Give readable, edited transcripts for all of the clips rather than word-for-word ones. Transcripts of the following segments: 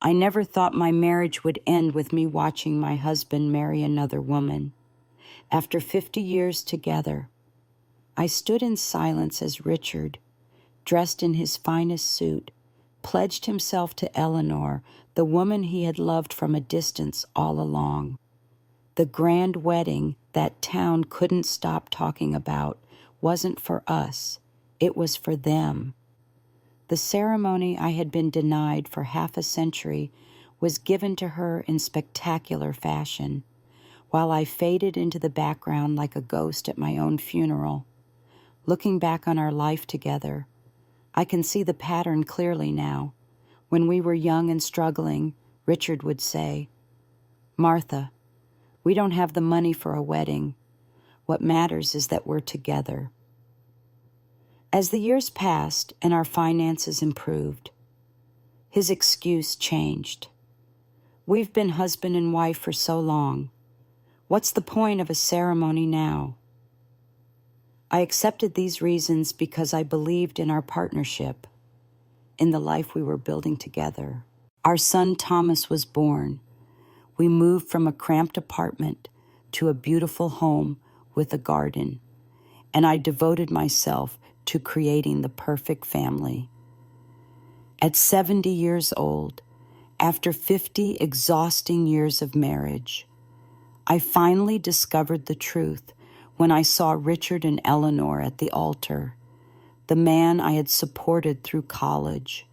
I never thought my marriage would end with me watching my husband marry another woman. After 50 years together, I stood in silence as Richard, dressed in his finest suit, pledged himself to Eleanor, the woman he had loved from a distance all along. The grand wedding that town couldn't stop talking about wasn't for us, it was for them. The ceremony I had been denied for half a century was given to her in spectacular fashion, while I faded into the background like a ghost at my own funeral. Looking back on our life together, I can see the pattern clearly now. When we were young and struggling, Richard would say, "Martha, we don't have the money for a wedding. What matters is that we're together." As the years passed and our finances improved, his excuse changed. "We've been husband and wife for so long. What's the point of a ceremony now?" I accepted these reasons because I believed in our partnership, in the life we were building together. Our son Thomas was born. We moved from a cramped apartment to a beautiful home with a garden, and I devoted myself to creating the perfect family. At 70 years old, after 50 exhausting years of marriage, I finally discovered the truth when I saw Richard and Eleanor at the altar, the man I had supported through college,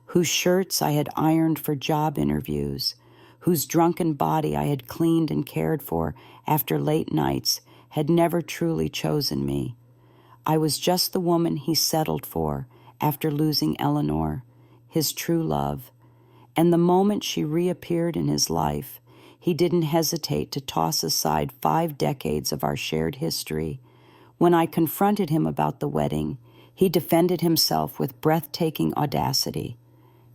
whose shirts I had ironed for job interviews, whose drunken body I had cleaned and cared for after late nights, had never truly chosen me. I was just the woman he settled for after losing Eleanor, his true love, and the moment she reappeared in his life, he didn't hesitate to toss aside 5 decades of our shared history. When I confronted him about the wedding, he defended himself with breathtaking audacity.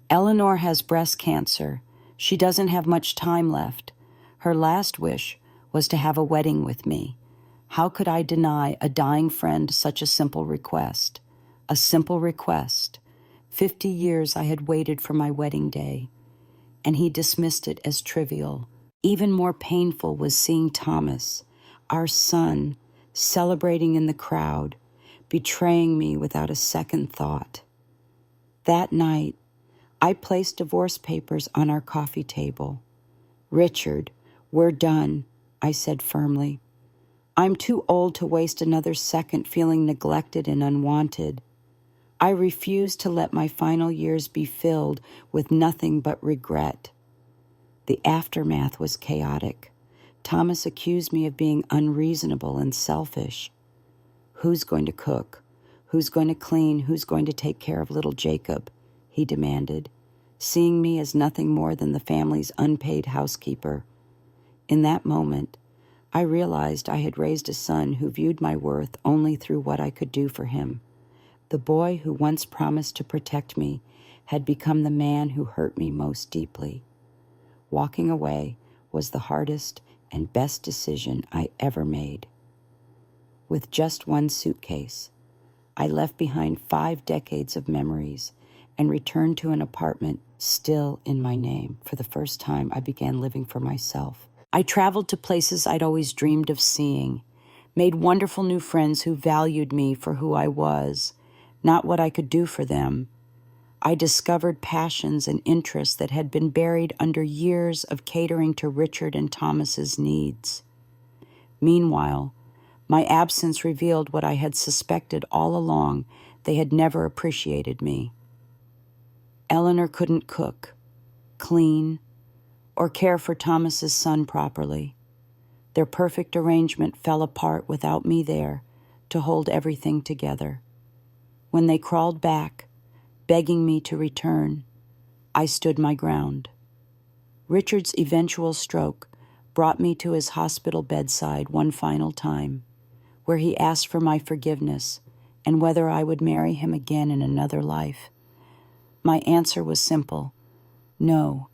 "Eleanor has breast cancer. She doesn't have much time left. Her last wish was to have a wedding with me. How could I deny a dying friend such a simple request? A simple request. 50 years I had waited for my wedding day." And he dismissed it as trivial. Even more painful was seeing Thomas, our son, celebrating in the crowd, betraying me without a second thought. That night, I placed divorce papers on our coffee table. "Richard, we're done," I said firmly. "I'm too old to waste another second feeling neglected and unwanted. I refuse to let my final years be filled with nothing but regret." The aftermath was chaotic. Thomas accused me of being unreasonable and selfish. "Who's going to cook? Who's going to clean? Who's going to take care of little Jacob?" he demanded, seeing me as nothing more than the family's unpaid housekeeper. In that moment, I realized I had raised a son who viewed my worth only through what I could do for him. The boy who once promised to protect me had become the man who hurt me most deeply. Walking away was the hardest and best decision I ever made. With just one suitcase, I left behind 5 decades of memories and returned to an apartment still in my name. For the first time, I began living for myself. I traveled to places I'd always dreamed of seeing, made wonderful new friends who valued me for who I was, not what I could do for them. I discovered passions and interests that had been buried under years of catering to Richard and Thomas's needs. Meanwhile, my absence revealed what I had suspected all along: they had never appreciated me. Eleanor couldn't cook, clean, or care for Thomas's son properly. Their perfect arrangement fell apart without me there to hold everything together. When they crawled back, begging me to return, I stood my ground. Richard's eventual stroke brought me to his hospital bedside one final time, where he asked for my forgiveness and whether I would marry him again in another life. My answer was simple: no.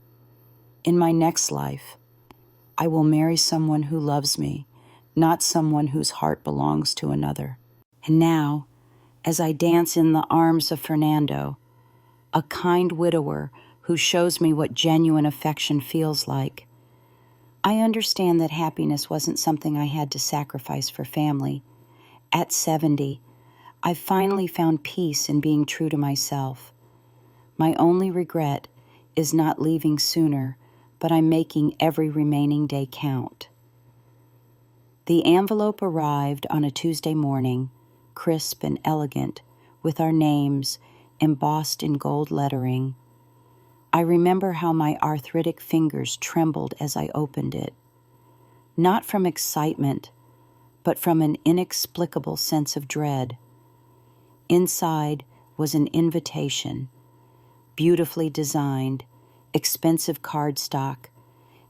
In my next life, I will marry someone who loves me, not someone whose heart belongs to another. And now, as I dance in the arms of Fernando, a kind widower who shows me what genuine affection feels like. I understand that happiness wasn't something I had to sacrifice for family. At 70, I finally found peace in being true to myself. My only regret is not leaving sooner, but I'm making every remaining day count. The envelope arrived on a Tuesday morning, crisp and elegant, with our names embossed in gold lettering. I remember how my arthritic fingers trembled as I opened it, not from excitement, but from an inexplicable sense of dread. Inside was an invitation, beautifully designed, expensive cardstock,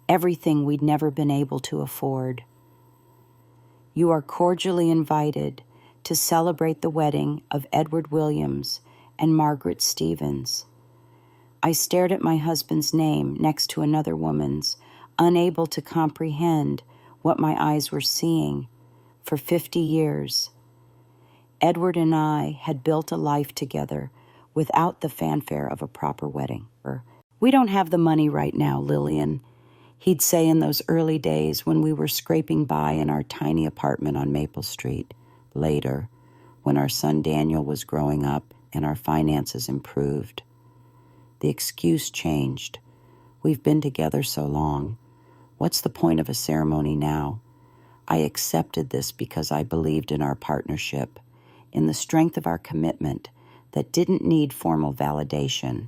everything we'd never been able to afford. You are cordially invited to celebrate the wedding of Edward Williams and Margaret Stevens. I stared at my husband's name next to another woman's, unable to comprehend what my eyes were seeing. For 50 years, Edward and I had built a life together without the fanfare of a proper wedding. "We don't have the money right now, Lillian," he'd say in those early days when we were scraping by in our tiny apartment on Maple Street. Later, when our son Daniel was growing up and our finances improved. The excuse changed. "We've been together so long. What's the point of a ceremony now?" I accepted this because I believed in our partnership, in the strength of our commitment that didn't need formal validation.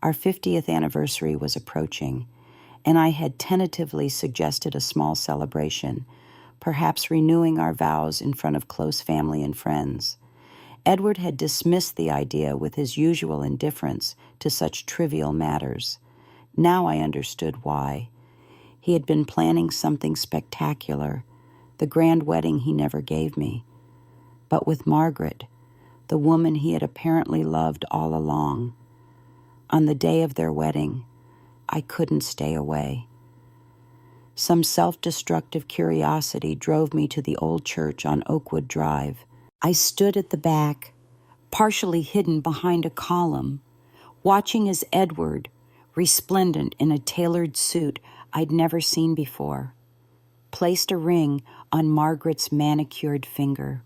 Our 50th anniversary was approaching, and I had tentatively suggested a small celebration, perhaps renewing our vows in front of close family and friends. Edward had dismissed the idea with his usual indifference to such trivial matters. Now I understood why. He had been planning something spectacular, the grand wedding he never gave me. But with Margaret, the woman he had apparently loved all along. On the day of their wedding, I couldn't stay away. Some self-destructive curiosity drove me to the old church on Oakwood Drive. I stood at the back, partially hidden behind a column, watching as Edward, resplendent in a tailored suit I'd never seen before, placed a ring on Margaret's manicured finger.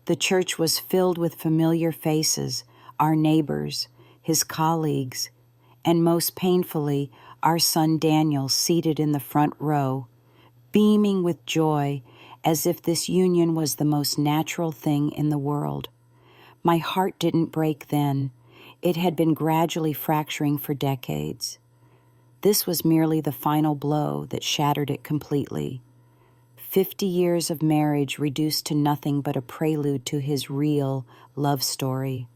The church was filled with familiar faces, our neighbors, his colleagues, and most painfully, our son Daniel seated in the front row, beaming with joy as if this union was the most natural thing in the world. My heart didn't break then. It had been gradually fracturing for decades. This was merely the final blow that shattered it completely. 50 years of marriage reduced to nothing but a prelude to his real love story.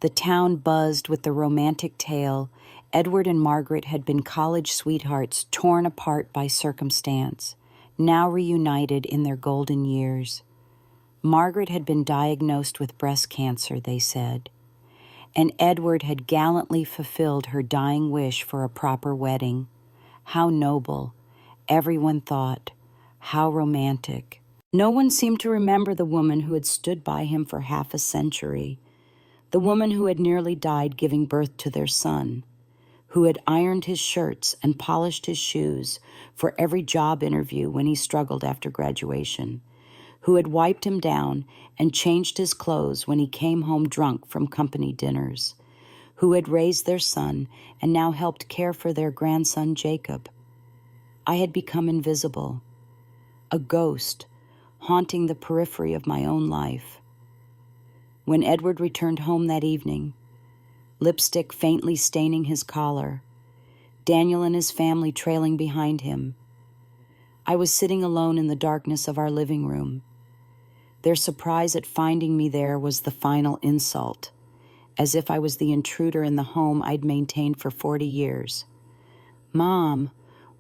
The town buzzed with the romantic tale. Edward and Margaret had been college sweethearts torn apart by circumstance, now reunited in their golden years. Margaret had been diagnosed with breast cancer, they said, and Edward had gallantly fulfilled her dying wish for a proper wedding. How noble, everyone thought. How romantic. No one seemed to remember the woman who had stood by him for half a century, the woman who had nearly died giving birth to their son, who had ironed his shirts and polished his shoes for every job interview when he struggled after graduation, who had wiped him down and changed his clothes when he came home drunk from company dinners, who had raised their son and now helped care for their grandson Jacob. I had become invisible, a ghost haunting the periphery of my own life. When Edward returned home that evening, lipstick faintly staining his collar, Daniel and his family trailing behind him, I was sitting alone in the darkness of our living room. Their surprise at finding me there was the final insult, as if I was the intruder in the home I'd maintained for 40 years. "Mom,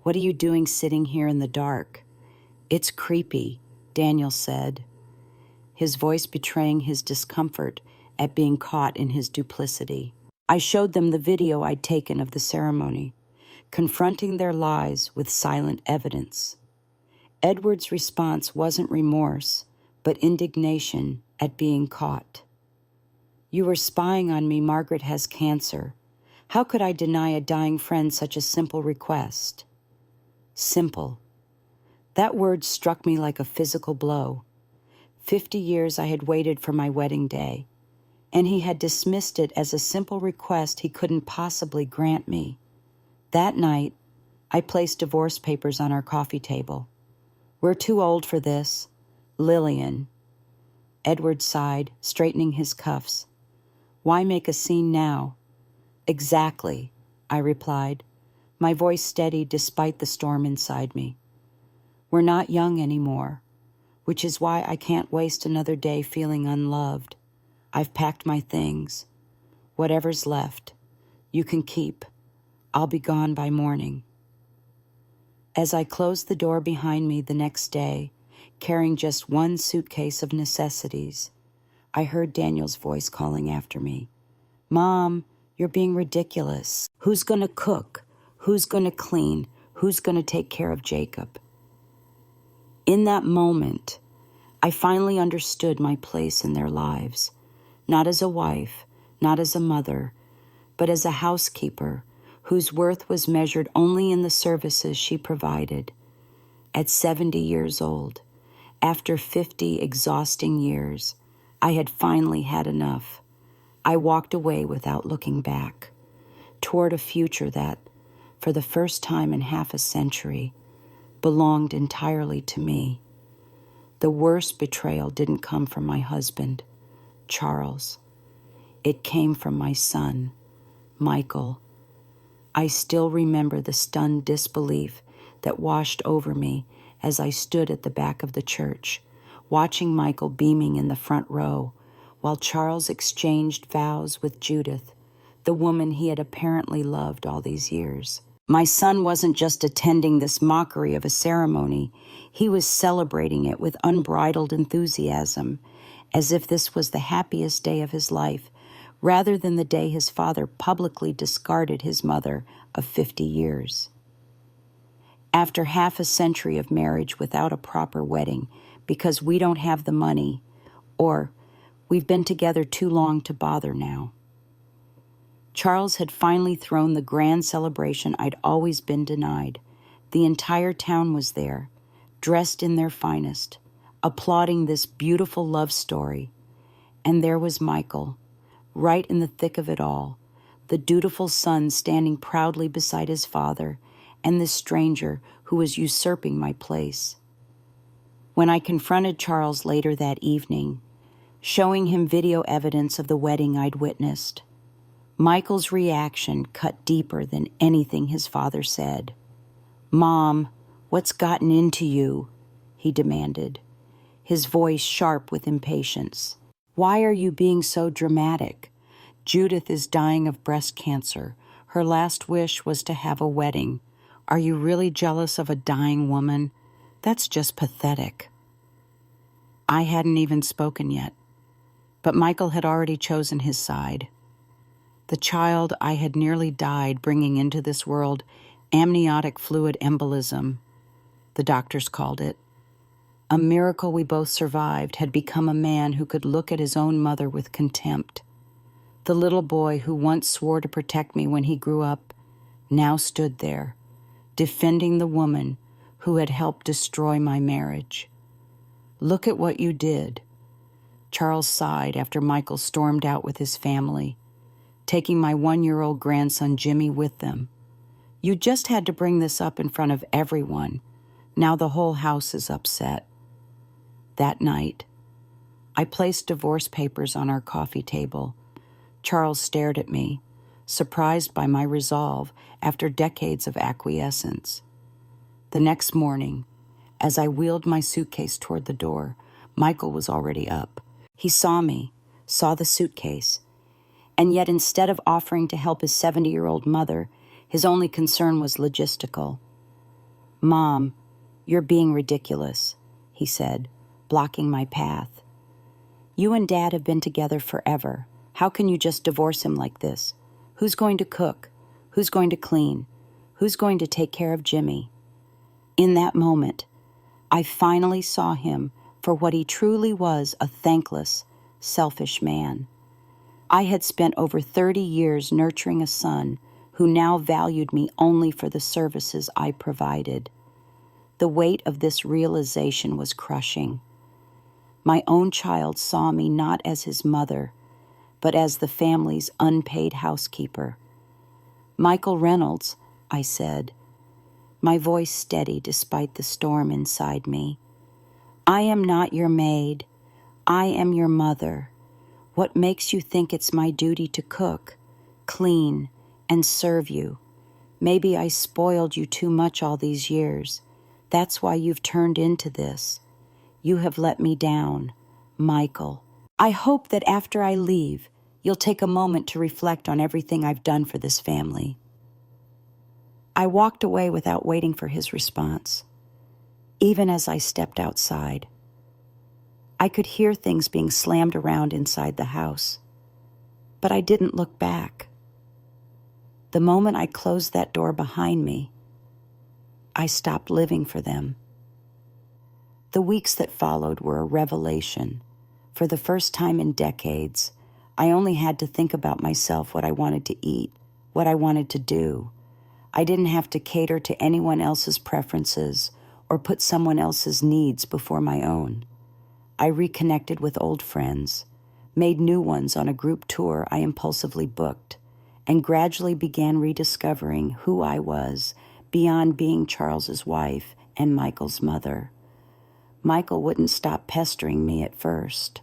what are you doing sitting here in the dark?" "It's creepy," Daniel said, his voice betraying his discomfort at being caught in his duplicity. I showed them the video I'd taken of the ceremony, confronting their lies with silent evidence. Edward's response wasn't remorse, but indignation at being caught. "You were spying on me. Margaret has cancer. How could I deny a dying friend such a simple request? Simple. That word struck me like a physical blow. 50 years I had waited for my wedding day, and he had dismissed it as a simple request he couldn't possibly grant me. That night, I placed divorce papers on our coffee table. "We're too old for this. Lillian." Edward sighed, straightening his cuffs. "Why make a scene now?" "Exactly," I replied, my voice steady despite the storm inside me. "We're not young anymore, which is why I can't waste another day feeling unloved. I've packed my things. Whatever's left, you can keep. I'll be gone by morning." As I closed the door behind me the next day, carrying just one suitcase of necessities, I heard Daniel's voice calling after me. "Mom, you're being ridiculous. Who's going to cook? Who's going to clean? Who's going to take care of Jacob?" In that moment, I finally understood my place in their lives, not as a wife, not as a mother, but as a housekeeper whose worth was measured only in the services she provided. At 70 years old, after 50 exhausting years, I had finally had enough. I walked away without looking back, toward a future that, for the first time in half a century, belonged entirely to me. The worst betrayal didn't come from my husband, Charles. It came from my son, Michael. I still remember the stunned disbelief that washed over me as I stood at the back of the church, watching Michael beaming in the front row, while Charles exchanged vows with Judith, the woman he had apparently loved all these years. My son wasn't just attending this mockery of a ceremony, he was celebrating it with unbridled enthusiasm, as if this was the happiest day of his life, rather than the day his father publicly discarded his mother of 50 years. After half a century of marriage without a proper wedding, because we don't have the money, or we've been together too long to bother now. Charles had finally thrown the grand celebration I'd always been denied. The entire town was there, dressed in their finest, applauding this beautiful love story. And there was Michael, right in the thick of it all, the dutiful son standing proudly beside his father, and this stranger who was usurping my place. When I confronted Charles later that evening, showing him video evidence of the wedding I'd witnessed, Michael's reaction cut deeper than anything his father said. "Mom, what's gotten into you?" he demanded, his voice sharp with impatience. "Why are you being so dramatic? Judith is dying of breast cancer. Her last wish was to have a wedding. Are you really jealous of a dying woman? That's just pathetic." I hadn't even spoken yet, but Michael had already chosen his side. The child I had nearly died bringing into this world, amniotic fluid embolism, the doctors called it. A miracle we both survived, had become a man who could look at his own mother with contempt. The little boy who once swore to protect me when he grew up now stood there, defending the woman who had helped destroy my marriage. "Look at what you did." Charles sighed after Michael stormed out with his family, taking my 1-year-old grandson Jimmy with them. "You just had to bring this up in front of everyone. Now the whole house is upset." That night, I placed divorce papers on our coffee table. Charles stared at me, surprised by my resolve after decades of acquiescence. The next morning, as I wheeled my suitcase toward the door, Michael was already up. He saw me, saw the suitcase, and yet instead of offering to help his 70-year-old mother, his only concern was logistical. "Mom, you're being ridiculous," he said, blocking my path. "You and Dad have been together forever. How can you just divorce him like this? Who's going to cook? Who's going to clean? Who's going to take care of Jimmy?" In that moment, I finally saw him for what he truly was, a thankless, selfish man. I had spent over 30 years nurturing a son who now valued me only for the services I provided. The weight of this realization was crushing. My own child saw me not as his mother, but as the family's unpaid housekeeper. "Michael Reynolds," I said, my voice steady despite the storm inside me. "I am not your maid. I am your mother. What makes you think it's my duty to cook, clean, and serve you? Maybe I spoiled you too much all these years. That's why you've turned into this. You have let me down, Michael. I hope that after I leave, you'll take a moment to reflect on everything I've done for this family." I walked away without waiting for his response. Even as I stepped outside, I could hear things being slammed around inside the house, but I didn't look back. The moment I closed that door behind me, I stopped living for them. The weeks that followed were a revelation. For the first time in decades, I only had to think about myself, what I wanted to eat, what I wanted to do. I didn't have to cater to anyone else's preferences or put someone else's needs before my own. I reconnected with old friends, made new ones on a group tour I impulsively booked, and gradually began rediscovering who I was beyond being Charles's wife and Michael's mother. Michael wouldn't stop pestering me at first.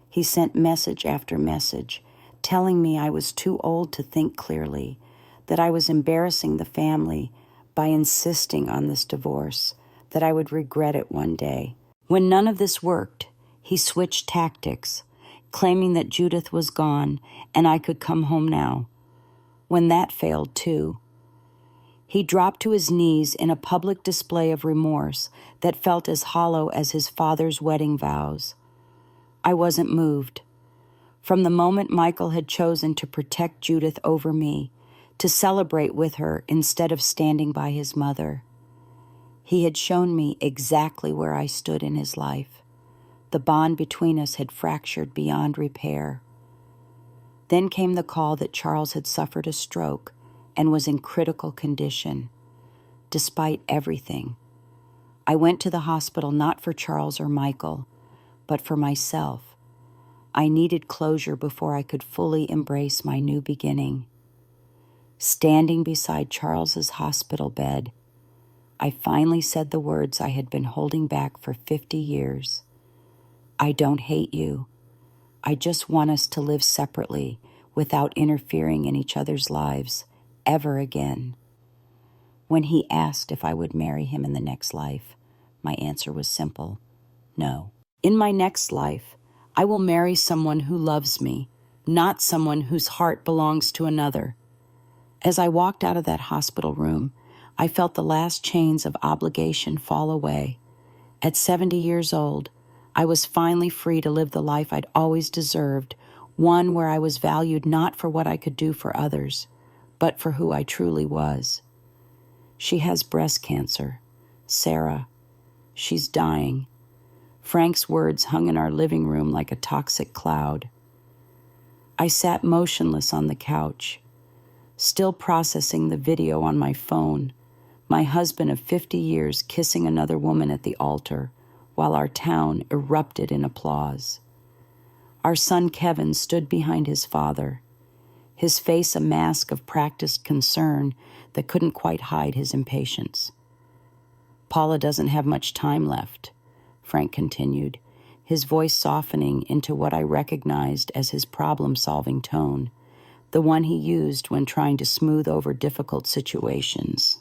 He sent message after message, telling me I was too old to think clearly, that I was embarrassing the family by insisting on this divorce, that I would regret it one day. When none of this worked, he switched tactics, claiming that Judith was gone and I could come home now. When that failed too, he dropped to his knees in a public display of remorse that felt as hollow as his father's wedding vows. I wasn't moved. From the moment Michael had chosen to protect Judith over me, to celebrate with her instead of standing by his mother, he had shown me exactly where I stood in his life. The bond between us had fractured beyond repair. Then came the call that Charles had suffered a stroke and was in critical condition. Despite everything, I went to the hospital not for Charles or Michael, but for myself. I needed closure before I could fully embrace my new beginning. Standing beside Charles's hospital bed, I finally said the words I had been holding back for 50 years. "I don't hate you. I just want us to live separately without interfering in each other's lives ever again." When he asked if I would marry him in the next life, my answer was simple: no. In my next life, I will marry someone who loves me, not someone whose heart belongs to another. As I walked out of that hospital room, I felt the last chains of obligation fall away. At 70 years old, I was finally free to live the life I'd always deserved, one where I was valued not for what I could do for others, but for who I truly was. She has breast cancer. Sarah. She's dying. Frank's words hung in our living room like a toxic cloud. I sat motionless on the couch, still processing the video on my phone, my husband of 50 years kissing another woman at the altar, while our town erupted in applause. Our son Kevin stood behind his father, his face a mask of practiced concern that couldn't quite hide his impatience. "Paula doesn't have much time left," Frank continued, his voice softening into what I recognized as his problem-solving tone, the one he used when trying to smooth over difficult situations.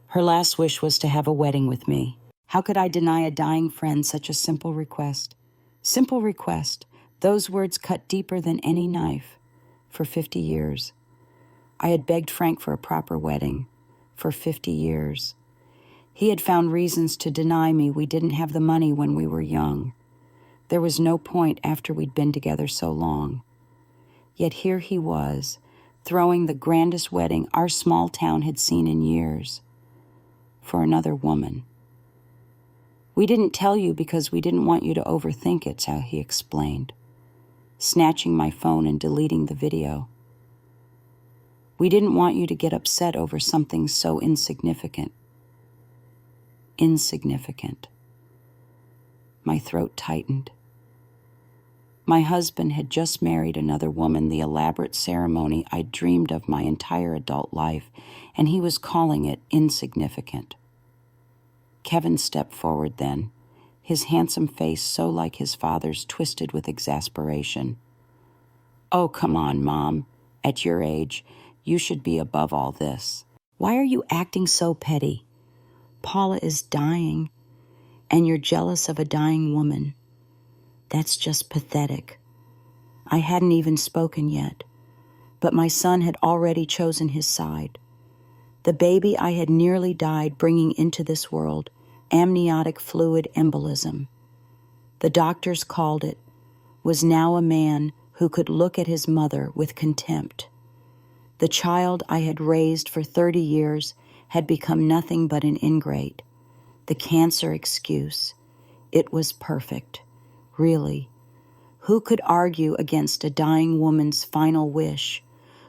"Her last wish was to have a wedding with me. How could I deny a dying friend such a simple request? Simple request, those words cut deeper than any knife. For 50 years. I had begged Frank for a proper wedding. For 50 years. He had found reasons to deny me we didn't have the money when we were young. There was no point after we'd been together so long. Yet here he was, throwing the grandest wedding our small town had seen in years. For another woman. "We didn't tell you because we didn't want you to overthink it," he explained. snatching my phone and deleting the video. We didn't want you to get upset over something so insignificant. Insignificant. My throat tightened. My husband had just married another woman, the elaborate ceremony I'd dreamed of my entire adult life, and he was calling it insignificant. Kevin stepped forward then, his handsome face so like his father's, twisted with exasperation. "Oh, come on, Mom. At your age, you should be above all this. Why are you acting so petty? Paula is dying, and you're jealous of a dying woman. That's just pathetic." I hadn't even spoken yet, but my son had already chosen his side. The baby I had nearly died bringing into this world, amniotic fluid embolism. The doctors called it, was now a man who could look at his mother with contempt. The child I had raised for 30 years had become nothing but an ingrate. The cancer excuse. It was perfect. Really. Who could argue against a dying woman's final wish?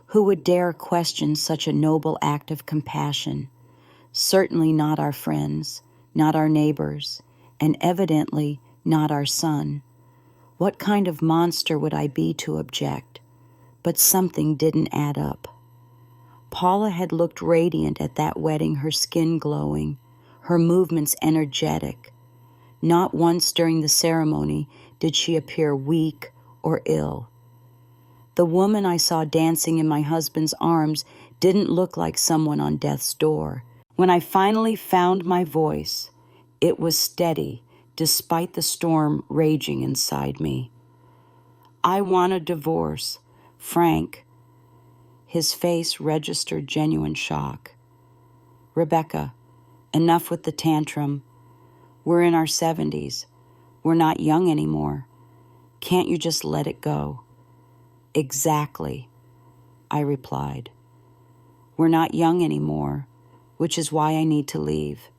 Who would dare question such a noble act of compassion? Certainly not our friends, not our neighbors, and evidently not our son. What kind of monster would I be to object? But something didn't add up. Paula had looked radiant at that wedding, her skin glowing, her movements energetic. Not once during the ceremony did she appear weak or ill. The woman I saw dancing in my husband's arms didn't look like someone on death's door. When I finally found my voice, it was steady, despite the storm raging inside me. "I want a divorce. Frank." His face registered genuine shock. "Rebecca, enough with the tantrum. We're in our 70s. We're not young anymore. Can't you just let it go?" "Exactly," I replied. "We're not young anymore, which is why I need to leave.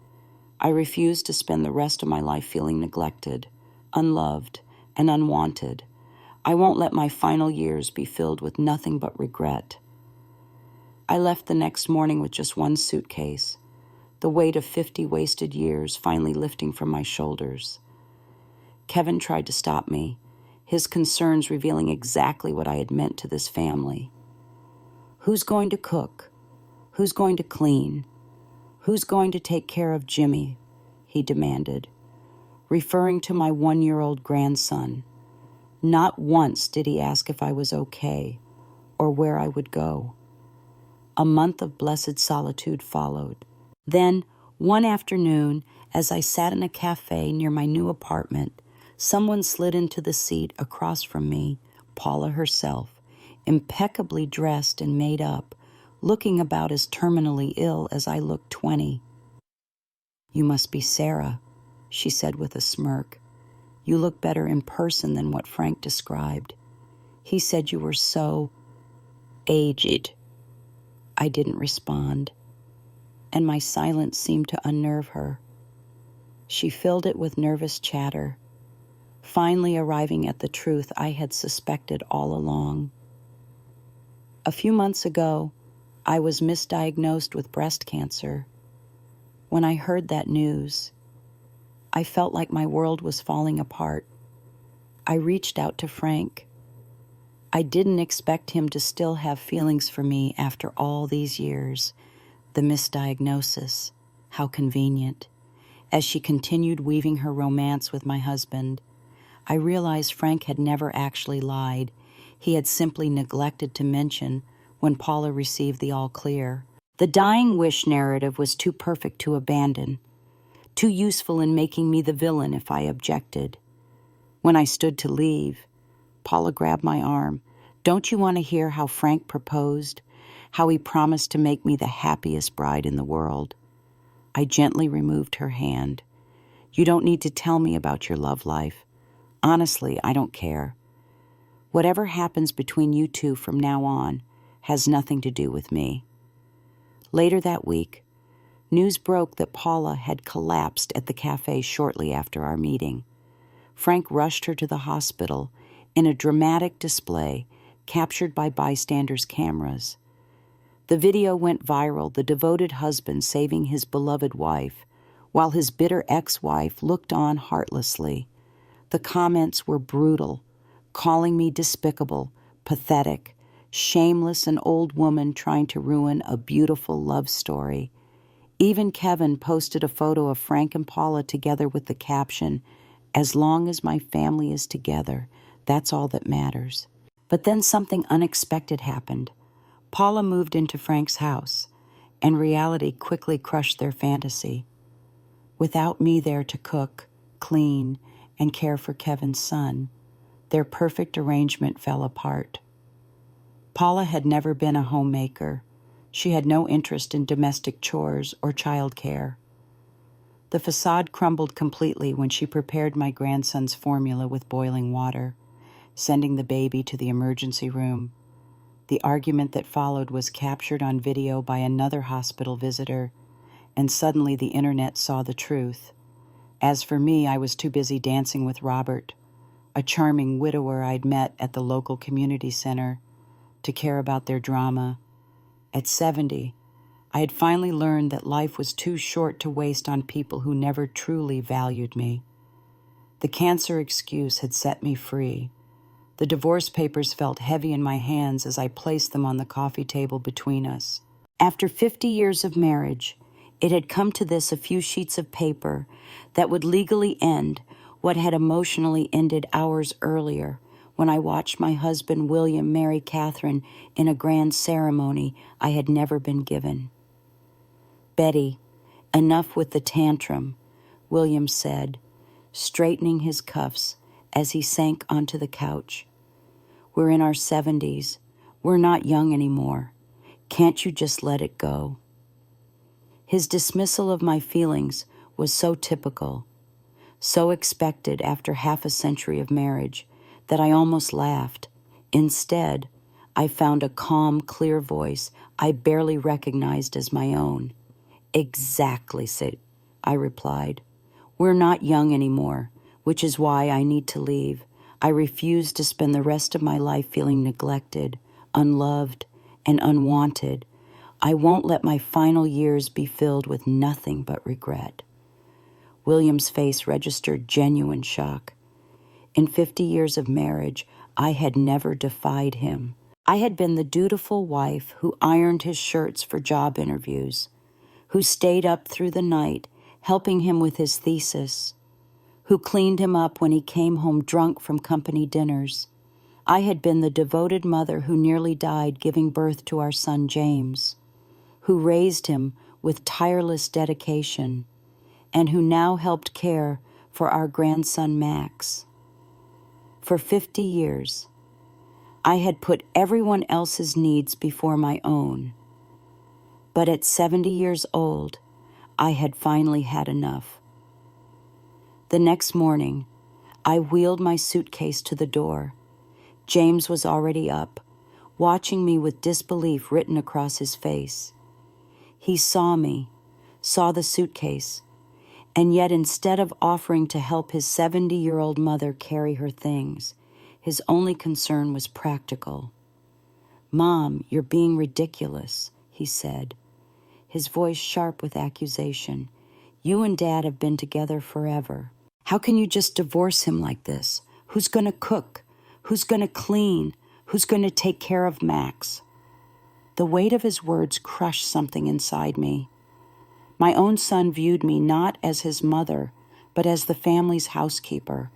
I refuse to spend the rest of my life feeling neglected, unloved, and unwanted. I won't let my final years be filled with nothing but regret." I left the next morning with just one suitcase, the weight of 50 wasted years finally lifting from my shoulders. Kevin tried to stop me, his concerns revealing exactly what I had meant to this family. "Who's going to cook? Who's going to clean? Who's going to take care of Jimmy?" he demanded, referring to my 1-year-old grandson. Not once did he ask if I was okay or where I would go. A month of blessed solitude followed. Then, one afternoon, as I sat in a cafe near my new apartment, someone slid into the seat across from me, Paula herself, impeccably dressed and made up, looking about as terminally ill as I looked 20. "You must be Sarah," she said with a smirk. "You look better in person than what Frank described. He said you were so aged." I didn't respond, and my silence seemed to unnerve her. She filled it with nervous chatter, finally arriving at the truth I had suspected all along. A few months ago, I was misdiagnosed with breast cancer. When I heard that news, I felt like my world was falling apart. I reached out to Frank. I didn't expect him to still have feelings for me after all these years. The misdiagnosis, how convenient. As she continued weaving her romance with my husband, I realized Frank had never actually lied. He had simply neglected to mention when Paula received the all clear. The dying wish narrative was too perfect to abandon, too useful in making me the villain if I objected. When I stood to leave, Paula grabbed my arm. "Don't you want to hear how Frank proposed? How he promised to make me the happiest bride in the world?" I gently removed her hand. "You don't need to tell me about your love life. Honestly, I don't care. Whatever happens between you two from now on has nothing to do with me." Later that week, news broke that Paula had collapsed at the cafe shortly after our meeting. Frank rushed her to the hospital, in a dramatic display captured by bystanders' cameras. The video went viral, the devoted husband saving his beloved wife, while his bitter ex-wife looked on heartlessly. The comments were brutal, calling me despicable, pathetic, shameless, an old woman trying to ruin a beautiful love story. Even Kevin posted a photo of Frank and Paula together with the caption, "As long as my family is together, that's all that matters." But then something unexpected happened. Paula moved into Frank's house, and reality quickly crushed their fantasy. Without me there to cook, clean, and care for Kevin's son, their perfect arrangement fell apart. Paula had never been a homemaker. She had no interest in domestic chores or childcare. The facade crumbled completely when she prepared my grandson's formula with boiling water, sending the baby to the emergency room. The argument that followed was captured on video by another hospital visitor, and suddenly the internet saw the truth. As for me, I was too busy dancing with Robert, a charming widower I'd met at the local community center, to care about their drama. At 70, I had finally learned that life was too short to waste on people who never truly valued me. The cancer excuse had set me free. The divorce papers felt heavy in my hands as I placed them on the coffee table between us. After 50 years of marriage, it had come to this: a few sheets of paper that would legally end what had emotionally ended hours earlier when I watched my husband William marry Catherine in a grand ceremony I had never been given. "Betty, enough with the tantrum," William said, straightening his cuffs as he sank onto the couch. "We're in our 70s. We're not young anymore. Can't you just let it go?" His dismissal of my feelings was so typical, so expected after half a century of marriage, that I almost laughed. Instead, I found a calm, clear voice I barely recognized as my own. "Exactly, Sid," I replied. "We're not young anymore, which is why I need to leave. I refuse to spend the rest of my life feeling neglected, unloved, and unwanted. I won't let my final years be filled with nothing but regret." William's face registered genuine shock. In 50 years of marriage, I had never defied him. I had been the dutiful wife who ironed his shirts for job interviews, who stayed up through the night helping him with his thesis, who cleaned him up when he came home drunk from company dinners. I had been the devoted mother who nearly died giving birth to our son James, who raised him with tireless dedication, and who now helped care for our grandson Max. For 50 years, I had put everyone else's needs before my own. But at 70 years old, I had finally had enough. The next morning, I wheeled my suitcase to the door. James was already up, watching me with disbelief written across his face. He saw me, saw the suitcase, and yet instead of offering to help his 70-year-old mother carry her things, his only concern was practical. "Mom, you're being ridiculous," he said, his voice sharp with accusation. "You and Dad have been together forever. How can you just divorce him like this? Who's going to cook? Who's going to clean? Who's going to take care of Max?" The weight of his words crushed something inside me. My own son viewed me not as his mother, but as the family's housekeeper.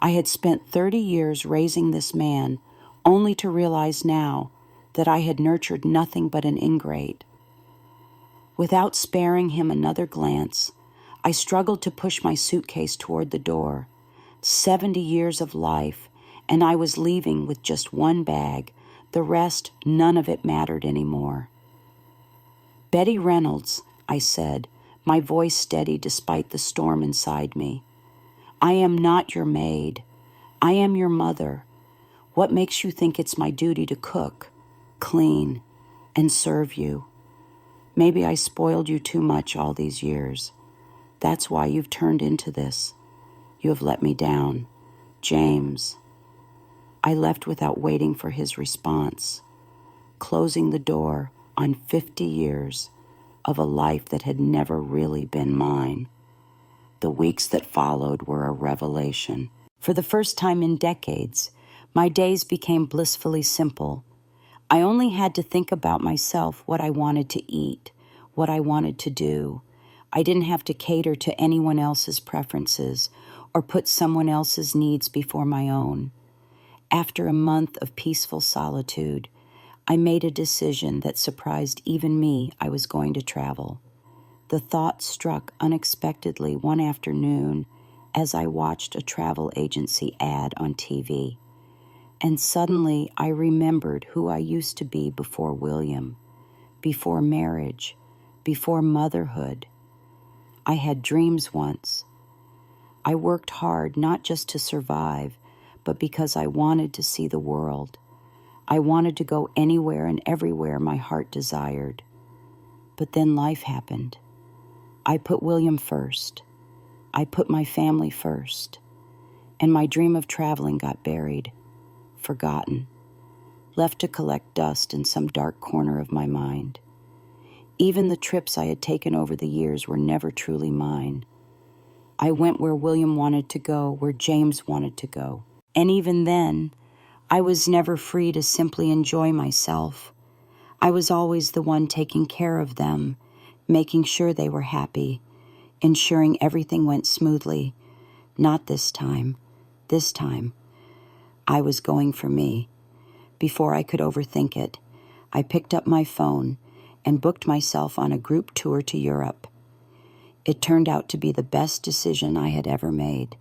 I had spent 30 years raising this man, only to realize now that I had nurtured nothing but an ingrate. Without sparing him another glance, I struggled to push my suitcase toward the door. 70 years of life, and I was leaving with just one bag. The rest, none of it mattered anymore. "Betty Reynolds," I said, my voice steady despite the storm inside me. "I am not your maid. I am your mother. What makes you think it's my duty to cook, clean, and serve you? Maybe I spoiled you too much all these years. That's why you've turned into this. You have let me down. James." I left without waiting for his response, closing the door on 50 years of a life that had never really been mine. The weeks that followed were a revelation. For the first time in decades, my days became blissfully simple. I only had to think about myself, what I wanted to eat, what I wanted to do. I didn't have to cater to anyone else's preferences or put someone else's needs before my own. After a month of peaceful solitude, I made a decision that surprised even me. I was going to travel. The thought struck unexpectedly one afternoon as I watched a travel agency ad on TV. And suddenly I remembered who I used to be before William, before marriage, before motherhood. I had dreams once. I worked hard not just to survive, but because I wanted to see the world. I wanted to go anywhere and everywhere my heart desired. But then life happened. I put William first. I put my family first. And my dream of traveling got buried, forgotten, left to collect dust in some dark corner of my mind. Even the trips I had taken over the years were never truly mine. I went where William wanted to go, where James wanted to go. And even then, I was never free to simply enjoy myself. I was always the one taking care of them, making sure they were happy, ensuring everything went smoothly. Not this time. This time, I was going for me. Before I could overthink it, I picked up my phone and booked myself on a group tour to Europe. It turned out to be the best decision I had ever made.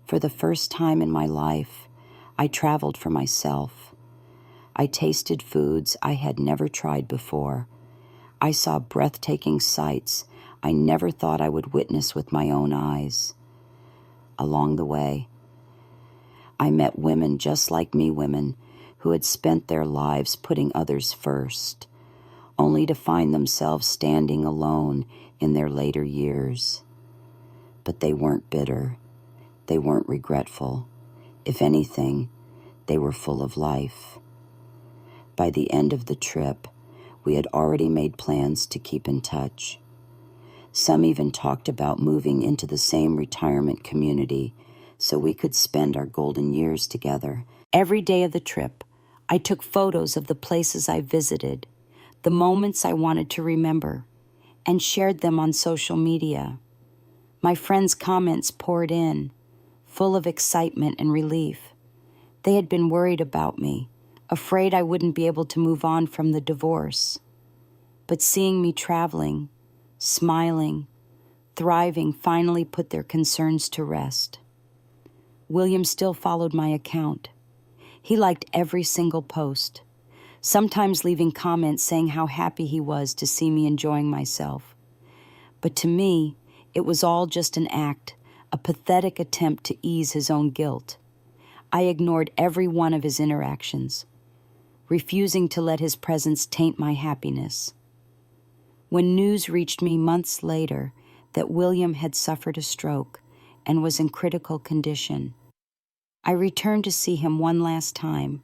For the first time in my life, I traveled for myself. I tasted foods I had never tried before. I saw breathtaking sights I never thought I would witness with my own eyes. Along the way, I met women just like me, women who had spent their lives putting others first, only to find themselves standing alone in their later years. But they weren't bitter. They weren't regretful. If anything, they were full of life. By the end of the trip, we had already made plans to keep in touch. Some even talked about moving into the same retirement community so we could spend our golden years together. Every day of the trip, I took photos of the places I visited, the moments I wanted to remember, and shared them on social media. My friends' comments poured in, full of excitement and relief. They had been worried about me, afraid I wouldn't be able to move on from the divorce. But seeing me traveling, smiling, thriving finally put their concerns to rest. William still followed my account. He liked every single post, sometimes leaving comments saying how happy he was to see me enjoying myself. But to me, it was all just an act, a pathetic attempt to ease his own guilt. I ignored every one of his interactions, refusing to let his presence taint my happiness. When news reached me months later that William had suffered a stroke and was in critical condition, I returned to see him one last time,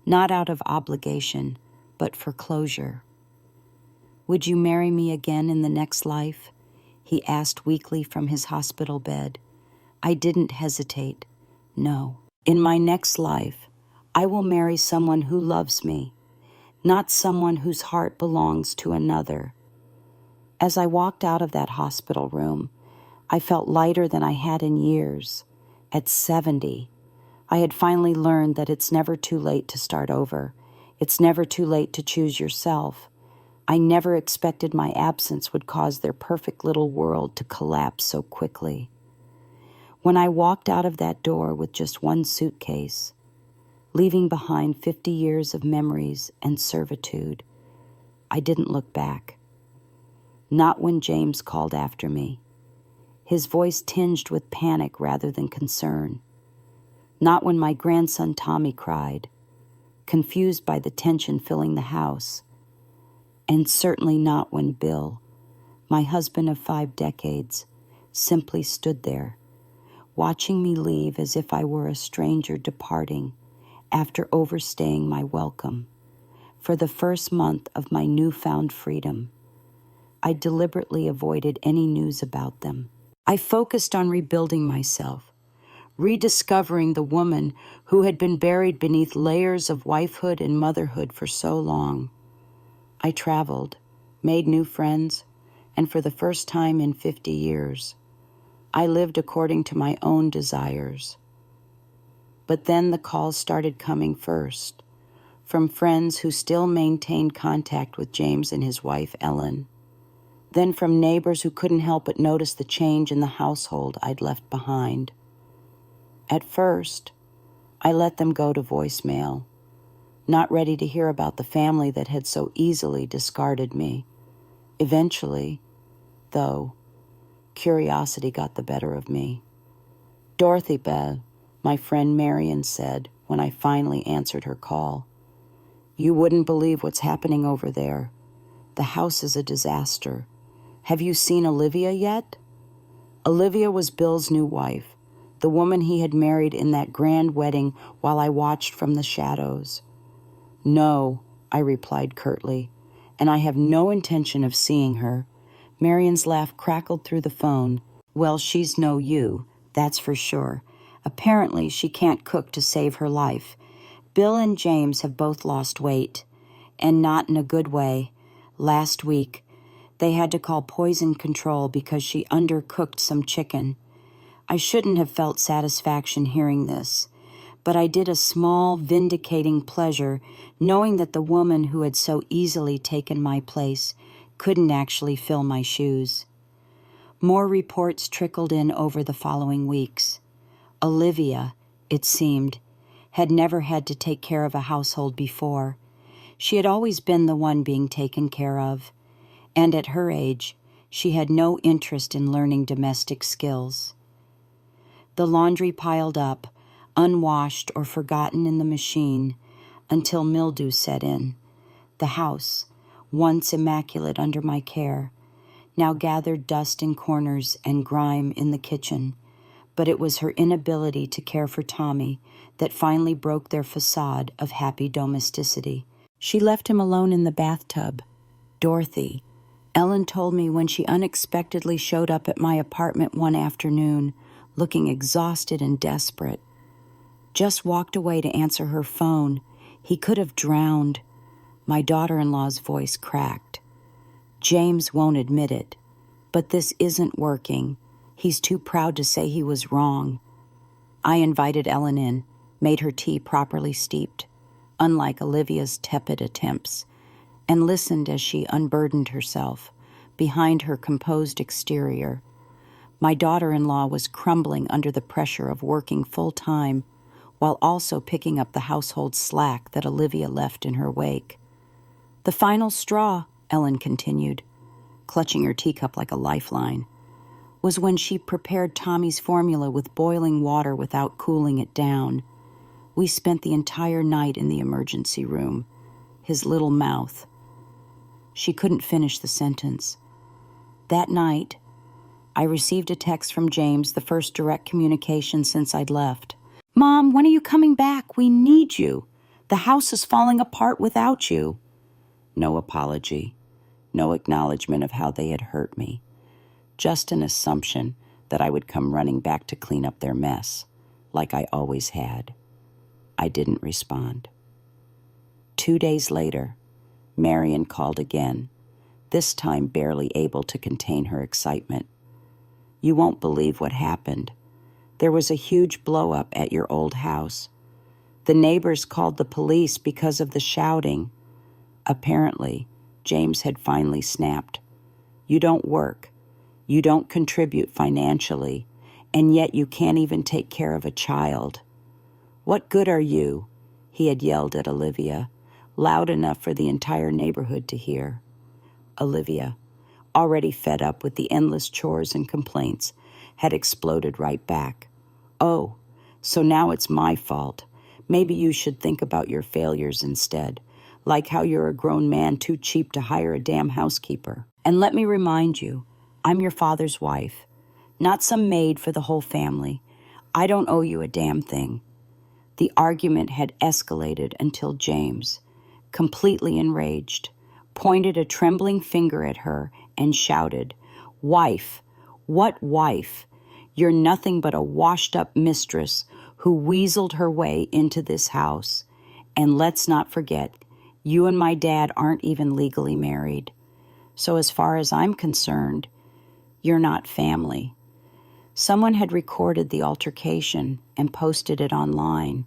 not out of obligation, but for closure. "Would you marry me again in the next life?" he asked weakly from his hospital bed. I didn't hesitate. No. In my next life, I will marry someone who loves me, not someone whose heart belongs to another. As I walked out of that hospital room, I felt lighter than I had in years. At 70, I had finally learned that it's never too late to start over. It's never too late to choose yourself. I never expected my absence would cause their perfect little world to collapse so quickly. When I walked out of that door with just one suitcase, leaving behind 50 years of memories and servitude, I didn't look back. Not when James called after me, his voice tinged with panic rather than concern. Not when my grandson Tommy cried, confused by the tension filling the house. And certainly not when Bill, my husband of 5 decades, simply stood there, watching me leave as if I were a stranger departing after overstaying my welcome. For the first month of my newfound freedom, I deliberately avoided any news about them. I focused on rebuilding myself, rediscovering the woman who had been buried beneath layers of wifehood and motherhood for so long. I traveled, made new friends, and for the first time in 50 years, I lived according to my own desires. But then the calls started coming first, from friends who still maintained contact with James and his wife, Ellen. Then from neighbors who couldn't help but notice the change in the household I'd left behind. At first, I let them go to voicemail, not ready to hear about the family that had so easily discarded me. Eventually, though, curiosity got the better of me. "Dorothy, Beth," my friend Marion said when I finally answered her call. "You wouldn't believe what's happening over there. The house is a disaster. Have you seen Olivia yet?" Olivia was Bill's new wife, the woman he had married in that grand wedding while I watched from the shadows. "No," I replied curtly, "and I have no intention of seeing her." Marion's laugh crackled through the phone. "Well, she's no you, that's for sure. Apparently, she can't cook to save her life. Bill and James have both lost weight, and not in a good way. Last week, they had to call poison control because she undercooked some chicken. I shouldn't have felt satisfaction hearing this, but I did a small, vindicating pleasure knowing that the woman who had so easily taken my place couldn't actually fill my shoes. More reports trickled in over the following weeks. Olivia, it seemed, had never had to take care of a household before. She had always been the one being taken care of, and at her age, she had no interest in learning domestic skills. The laundry piled up, unwashed or forgotten in the machine, until mildew set in. The house, once immaculate under my care, now gathered dust in corners and grime in the kitchen. But it was her inability to care for Tommy that finally broke their facade of happy domesticity. She left him alone in the bathtub. Dorothy, Ellen told me when she unexpectedly showed up at my apartment one afternoon, looking exhausted and desperate. Just walked away to answer her phone. He could have drowned. My daughter-in-law's voice cracked. "James won't admit it, but this isn't working. He's too proud to say he was wrong." I invited Ellen in, made her tea properly steeped, unlike Olivia's tepid attempts, and listened as she unburdened herself behind her composed exterior. My daughter-in-law was crumbling under the pressure of working full-time while also picking up the household slack that Olivia left in her wake. "The final straw," Ellen continued, clutching her teacup like a lifeline, was when she prepared Tommy's formula with boiling water without cooling it down. We spent the entire night in the emergency room, his little mouth. She couldn't finish the sentence. That night, I received a text from James, the first direct communication since I'd left. "Mom, when are you coming back? We need you. The house is falling apart without you." No apology, no acknowledgement of how they had hurt me. Just an assumption that I would come running back to clean up their mess, like I always had. I didn't respond. 2 days later, Marion called again, this time barely able to contain her excitement. "You won't believe what happened. There was a huge blow-up at your old house. The neighbors called the police because of the shouting." Apparently, James had finally snapped. "You don't work. You don't contribute financially, and yet you can't even take care of a child. What good are you?" he had yelled at Olivia, loud enough for the entire neighborhood to hear. Olivia, already fed up with the endless chores and complaints, had exploded right back. "Oh, so now it's my fault. Maybe you should think about your failures instead, like how you're a grown man too cheap to hire a damn housekeeper. And let me remind you, I'm your father's wife, not some maid for the whole family. I don't owe you a damn thing." The argument had escalated until James, completely enraged, pointed a trembling finger at her and shouted, "Wife! What wife? You're nothing but a washed-up mistress who weaseled her way into this house. And let's not forget, you and my dad aren't even legally married. So as far as I'm concerned, you're not family." Someone had recorded the altercation and posted it online,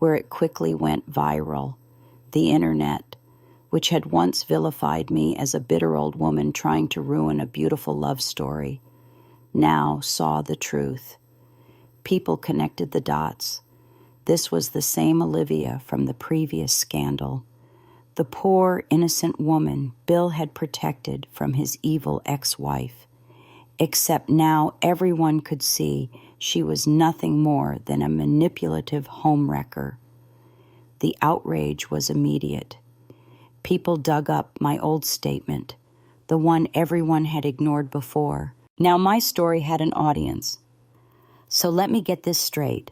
where it quickly went viral. The internet, which had once vilified me as a bitter old woman trying to ruin a beautiful love story, now saw the truth. People connected the dots. This was the same Olivia from the previous scandal. The poor, innocent woman Bill had protected from his evil ex-wife. Except now everyone could see she was nothing more than a manipulative homewrecker. The outrage was immediate. People dug up my old statement, the one everyone had ignored before. Now my story had an audience. So let me get this straight.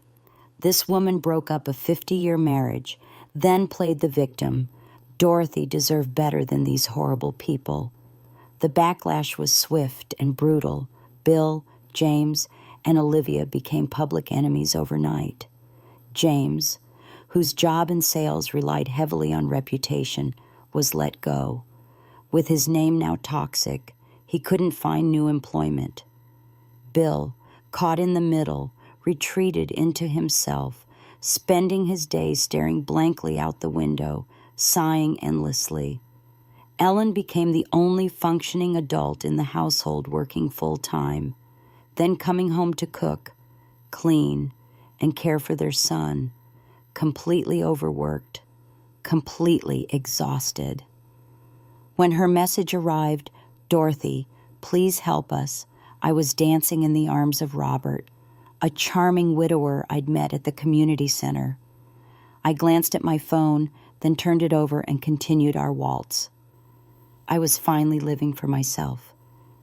This woman broke up a 50-year marriage, then played the victim. Dorothy deserved better than these horrible people. The backlash was swift and brutal. Bill, James, and Olivia became public enemies overnight. James, whose job in sales relied heavily on reputation, was let go. With his name now toxic, he couldn't find new employment. Bill, caught in the middle, retreated into himself, spending his days staring blankly out the window, sighing endlessly. Ellen became the only functioning adult in the household working full-time, then coming home to cook, clean, and care for their son, completely overworked, completely exhausted. When her message arrived, "Dorothy, please help us," I was dancing in the arms of Robert, a charming widower I'd met at the community center. I glanced at my phone, then turned it over and continued our waltz. I was finally living for myself,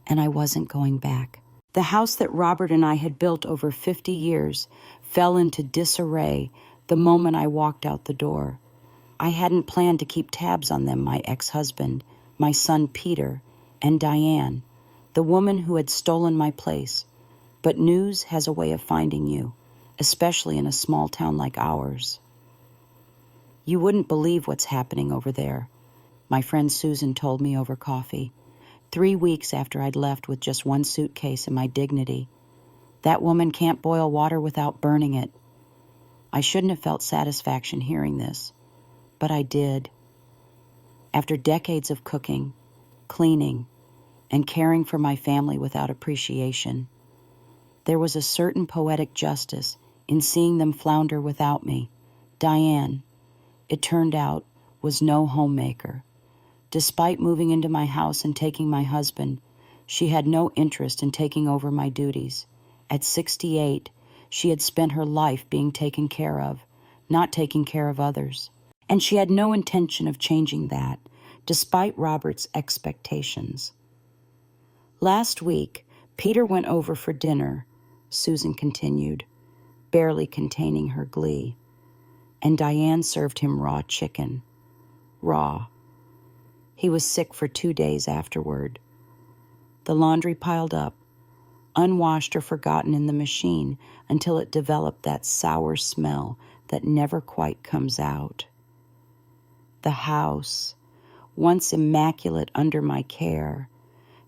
and I wasn't going back. The house that Robert and I had built over 50 years fell into disarray the moment I walked out the door. I hadn't planned to keep tabs on them, my ex-husband, my son Peter, and Diane, the woman who had stolen my place. But news has a way of finding you, especially in a small town like ours. "You wouldn't believe what's happening over there," my friend Susan told me over coffee, 3 weeks after I'd left with just one suitcase and my dignity. "That woman can't boil water without burning it." I shouldn't have felt satisfaction hearing this, but I did. After decades of cooking, cleaning, and caring for my family without appreciation, there was a certain poetic justice in seeing them flounder without me. Diane, it turned out, was no homemaker. Despite moving into my house and taking my husband, she had no interest in taking over my duties. At 68, she had spent her life being taken care of, not taking care of others. And she had no intention of changing that, despite Robert's expectations. "Last week, Peter went over for dinner," Susan continued, barely containing her glee, "and Diane served him raw chicken. Raw. He was sick for 2 days afterward. The laundry piled up, unwashed or forgotten in the machine until it developed that sour smell that never quite comes out. The house, once immaculate under my care,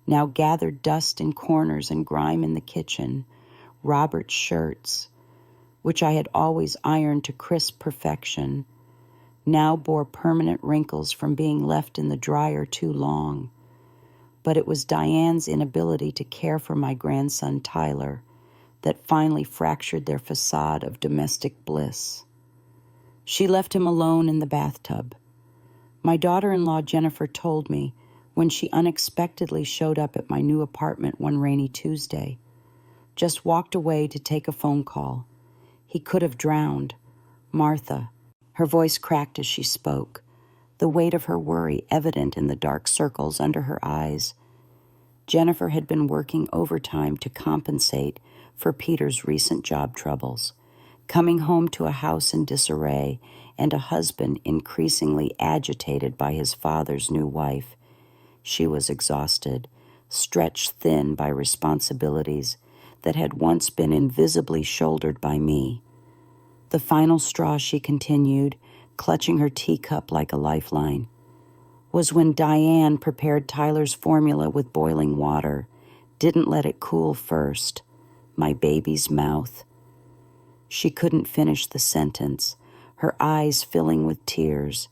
now gathered dust in corners and grime in the kitchen. Robert's shirts, which I had always ironed to crisp perfection, now bore permanent wrinkles from being left in the dryer too long. But it was Diane's inability to care for my grandson Tyler that finally fractured their facade of domestic bliss. She left him alone in the bathtub. My daughter-in-law Jennifer told me when she unexpectedly showed up at my new apartment one rainy Tuesday. Just walked away to take a phone call. He could have drowned. Martha. Her voice cracked as she spoke, the weight of her worry evident in the dark circles under her eyes. Jennifer had been working overtime to compensate for Peter's recent job troubles, coming home to a house in disarray and a husband increasingly agitated by his father's new wife. She was exhausted, stretched thin by responsibilities that had once been invisibly shouldered by me. The final straw, she continued, clutching her teacup like a lifeline, was when Diane prepared Tyler's formula with boiling water, didn't let it cool first. My baby's mouth. She couldn't finish the sentence, her eyes filling with tears.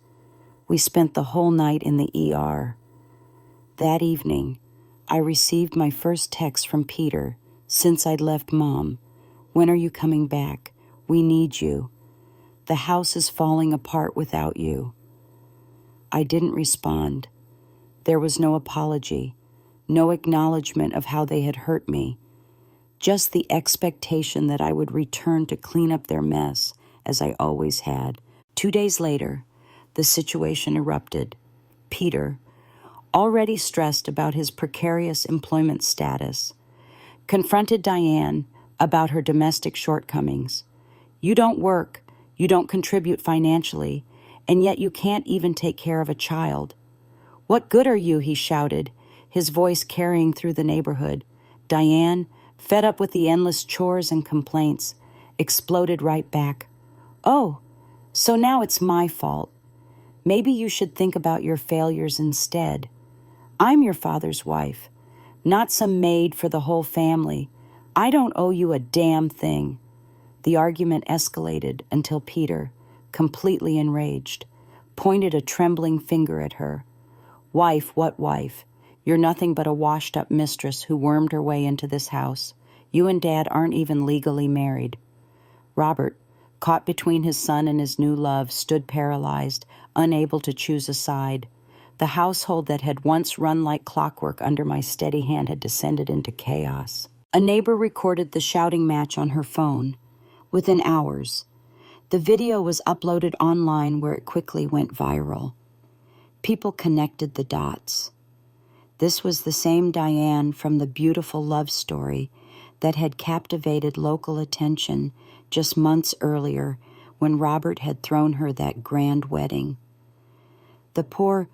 We spent the whole night in the ER. That evening, I received my first text from Peter since I'd left Mom. When are you coming back? We need you. The house is falling apart without you. I didn't respond. There was no apology, no acknowledgement of how they had hurt me, just the expectation that I would return to clean up their mess, as I always had. 2 days later, the situation erupted. Peter, already stressed about his precarious employment status, confronted Diane about her domestic shortcomings. You don't work, you don't contribute financially, and yet you can't even take care of a child. What good are you, he shouted, his voice carrying through the neighborhood. Diane, fed up with the endless chores and complaints, exploded right back. Oh, so now it's my fault. Maybe you should think about your failures instead. I'm your father's wife, not some maid for the whole family. I don't owe you a damn thing. The argument escalated until Peter, completely enraged, pointed a trembling finger at her. Wife, what wife? You're nothing but a washed-up mistress who wormed her way into this house. You and Dad aren't even legally married. Robert, caught between his son and his new love, stood paralyzed, unable to choose a side. The household that had once run like clockwork under my steady hand had descended into chaos. A neighbor recorded the shouting match on her phone. Within hours, the video was uploaded online where it quickly went viral. People connected the dots. This was the same Diane from the beautiful love story that had captivated local attention just months earlier when Robert had thrown her that grand wedding. The poor,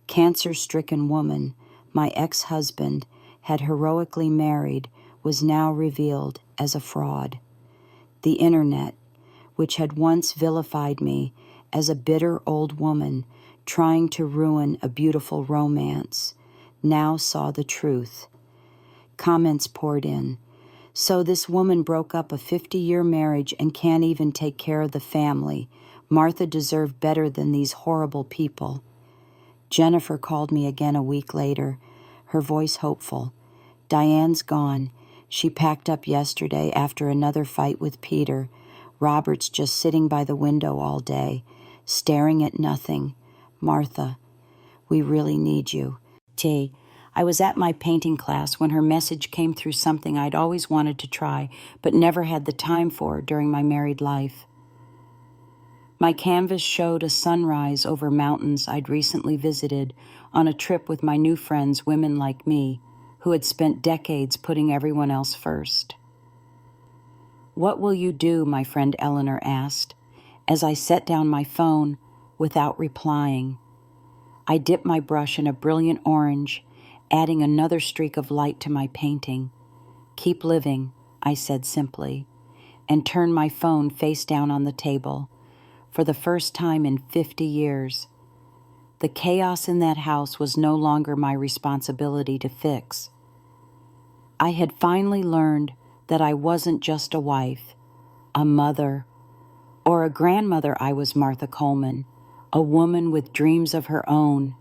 cancer-stricken woman my ex-husband had heroically married was now revealed as a fraud. The internet, which had once vilified me as a bitter old woman trying to ruin a beautiful romance, now saw the truth. Comments poured in. So this woman broke up a 50-year marriage and can't even take care of the family. Martha deserved better than these horrible people. Jennifer called me again a week later, her voice hopeful. Diane's gone. She packed up yesterday after another fight with Peter. Robert's just sitting by the window all day, staring at nothing. Martha, we really need you. I was at my painting class when her message came through, something I'd always wanted to try, but never had the time for during my married life. My canvas showed a sunrise over mountains I'd recently visited on a trip with my new friends, women like me, who had spent decades putting everyone else first. What will you do, my friend Eleanor asked, as I set down my phone without replying. I dipped my brush in a brilliant orange, adding another streak of light to my painting. Keep living, I said simply, and turned my phone face down on the table. For the first time in 50 years, the chaos in that house was no longer my responsibility to fix. I had finally learned that I wasn't just a wife, a mother, or a grandmother. I was Martha Coleman, a woman with dreams of her own.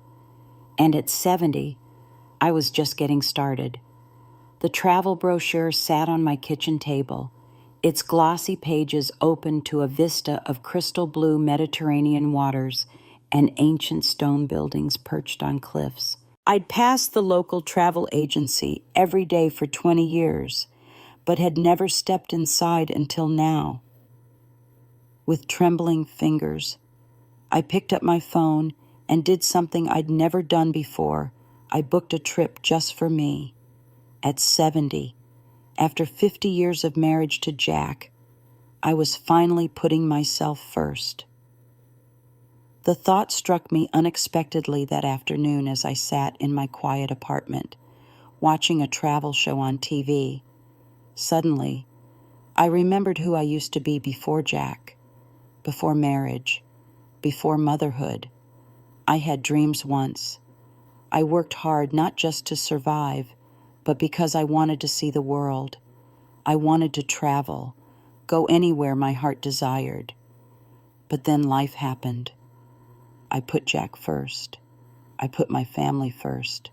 And at 70, I was just getting started. The travel brochure sat on my kitchen table, its glossy pages open to a vista of crystal blue Mediterranean waters and ancient stone buildings perched on cliffs. I'd passed the local travel agency every day for 20 years, but had never stepped inside until now. With trembling fingers, I picked up my phone and did something I'd never done before. I booked a trip just for me. At 70, after 50 years of marriage to Jack, I was finally putting myself first. The thought struck me unexpectedly that afternoon as I sat in my quiet apartment, watching a travel show on TV. Suddenly, I remembered who I used to be before Jack, before marriage, before motherhood. I had dreams once. I worked hard not just to survive, but because I wanted to see the world. I wanted to travel, go anywhere my heart desired. But then life happened. I put Jack first. I put my family first.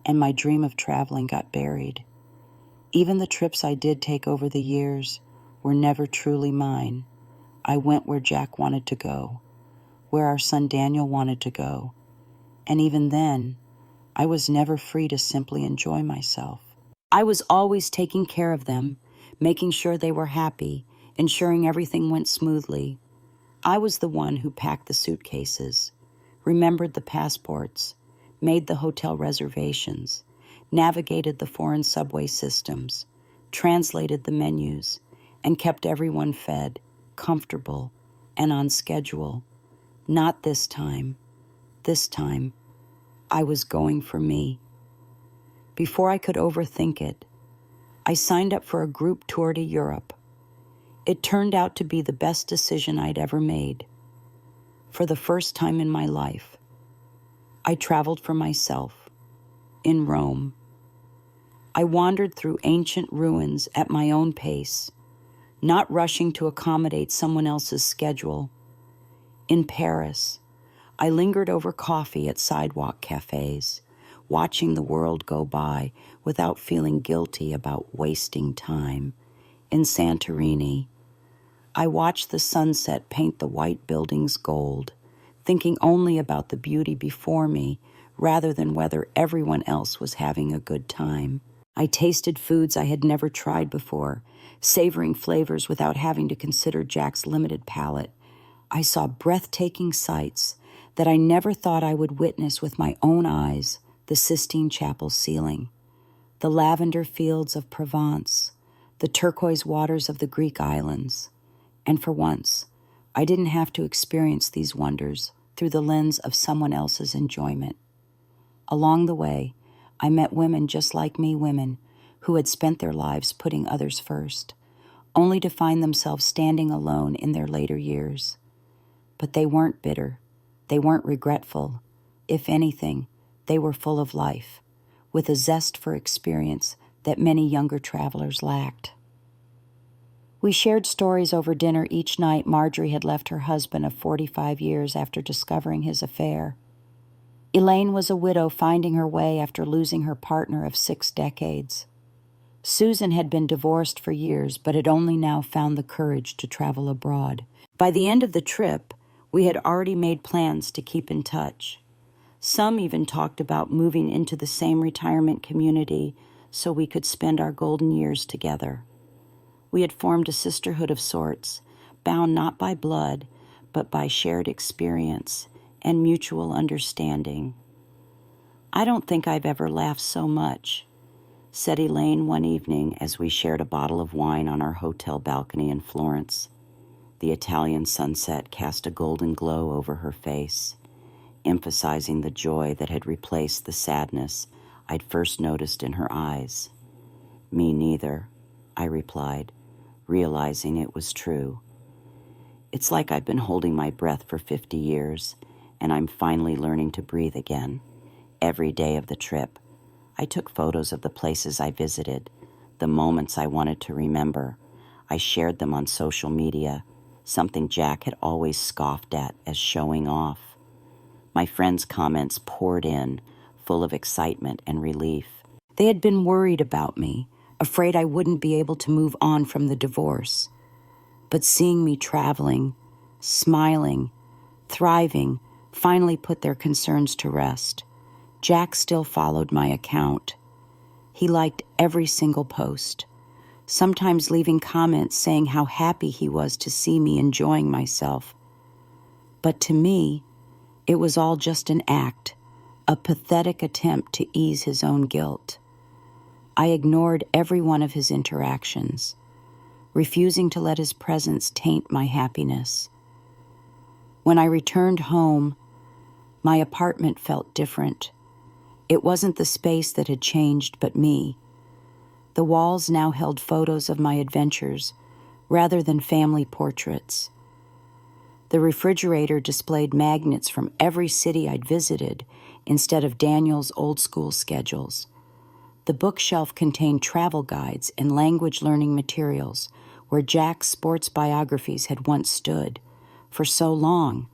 And my dream of traveling got buried. Even the trips I did take over the years were never truly mine. I went where Jack wanted to go, where our son Daniel wanted to go. And even then, I was never free to simply enjoy myself. I was always taking care of them, making sure they were happy, ensuring everything went smoothly. I was the one who packed the suitcases, remembered the passports, made the hotel reservations, navigated the foreign subway systems, translated the menus, and kept everyone fed, comfortable, and on schedule. Not this time. This time, I was going for me. Before I could overthink it, I signed up for a group tour to Europe. It turned out to be the best decision I'd ever made. For the first time in my life, I traveled for myself, in Rome. I wandered through ancient ruins at my own pace, not rushing to accommodate someone else's schedule. In Paris, I lingered over coffee at sidewalk cafes, watching the world go by without feeling guilty about wasting time. In Santorini, I watched the sunset paint the white buildings gold, thinking only about the beauty before me rather than whether everyone else was having a good time. I tasted foods I had never tried before, savoring flavors without having to consider Jack's limited palate. I saw breathtaking sights that I never thought I would witness with my own eyes: the Sistine Chapel ceiling, the lavender fields of Provence, the turquoise waters of the Greek islands. And for once, I didn't have to experience these wonders through the lens of someone else's enjoyment. Along the way, I met women just like me, women who had spent their lives putting others first, only to find themselves standing alone in their later years. But they weren't bitter. They weren't regretful. If anything, they were full of life, with a zest for experience that many younger travelers lacked. We shared stories over dinner each night. Marjorie had left her husband of 45 years after discovering his affair. Elaine was a widow finding her way after losing her partner of 6 decades. Susan had been divorced for years, but had only now found the courage to travel abroad. By the end of the trip, we had already made plans to keep in touch. Some even talked about moving into the same retirement community so we could spend our golden years together. We had formed a sisterhood of sorts, bound not by blood, but by shared experience and mutual understanding. "I don't think I've ever laughed so much," said Elaine one evening as we shared a bottle of wine on our hotel balcony in Florence. The Italian sunset cast a golden glow over her face, emphasizing the joy that had replaced the sadness I'd first noticed in her eyes. "Me neither," I replied, realizing it was true. "It's like I've been holding my breath for 50 years, and I'm finally learning to breathe again." Every day of the trip, I took photos of the places I visited, the moments I wanted to remember. I shared them on social media, something Jack had always scoffed at as showing off. My friends' comments poured in, full of excitement and relief. They had been worried about me, afraid I wouldn't be able to move on from the divorce. But seeing me traveling, smiling, thriving, finally put their concerns to rest. Jack still followed my account. He liked every single post, sometimes leaving comments saying how happy he was to see me enjoying myself. But to me, it was all just an act, a pathetic attempt to ease his own guilt. I ignored every one of his interactions. refusing to let his presence taint my happiness. When I returned home, my apartment felt different. It wasn't the space that had changed, but me. The walls now held photos of my adventures rather than family portraits. The refrigerator displayed magnets from every city I'd visited instead of Daniel's old-school schedules. The bookshelf contained travel guides and language learning materials where Jack's sports biographies had once stood. For so long,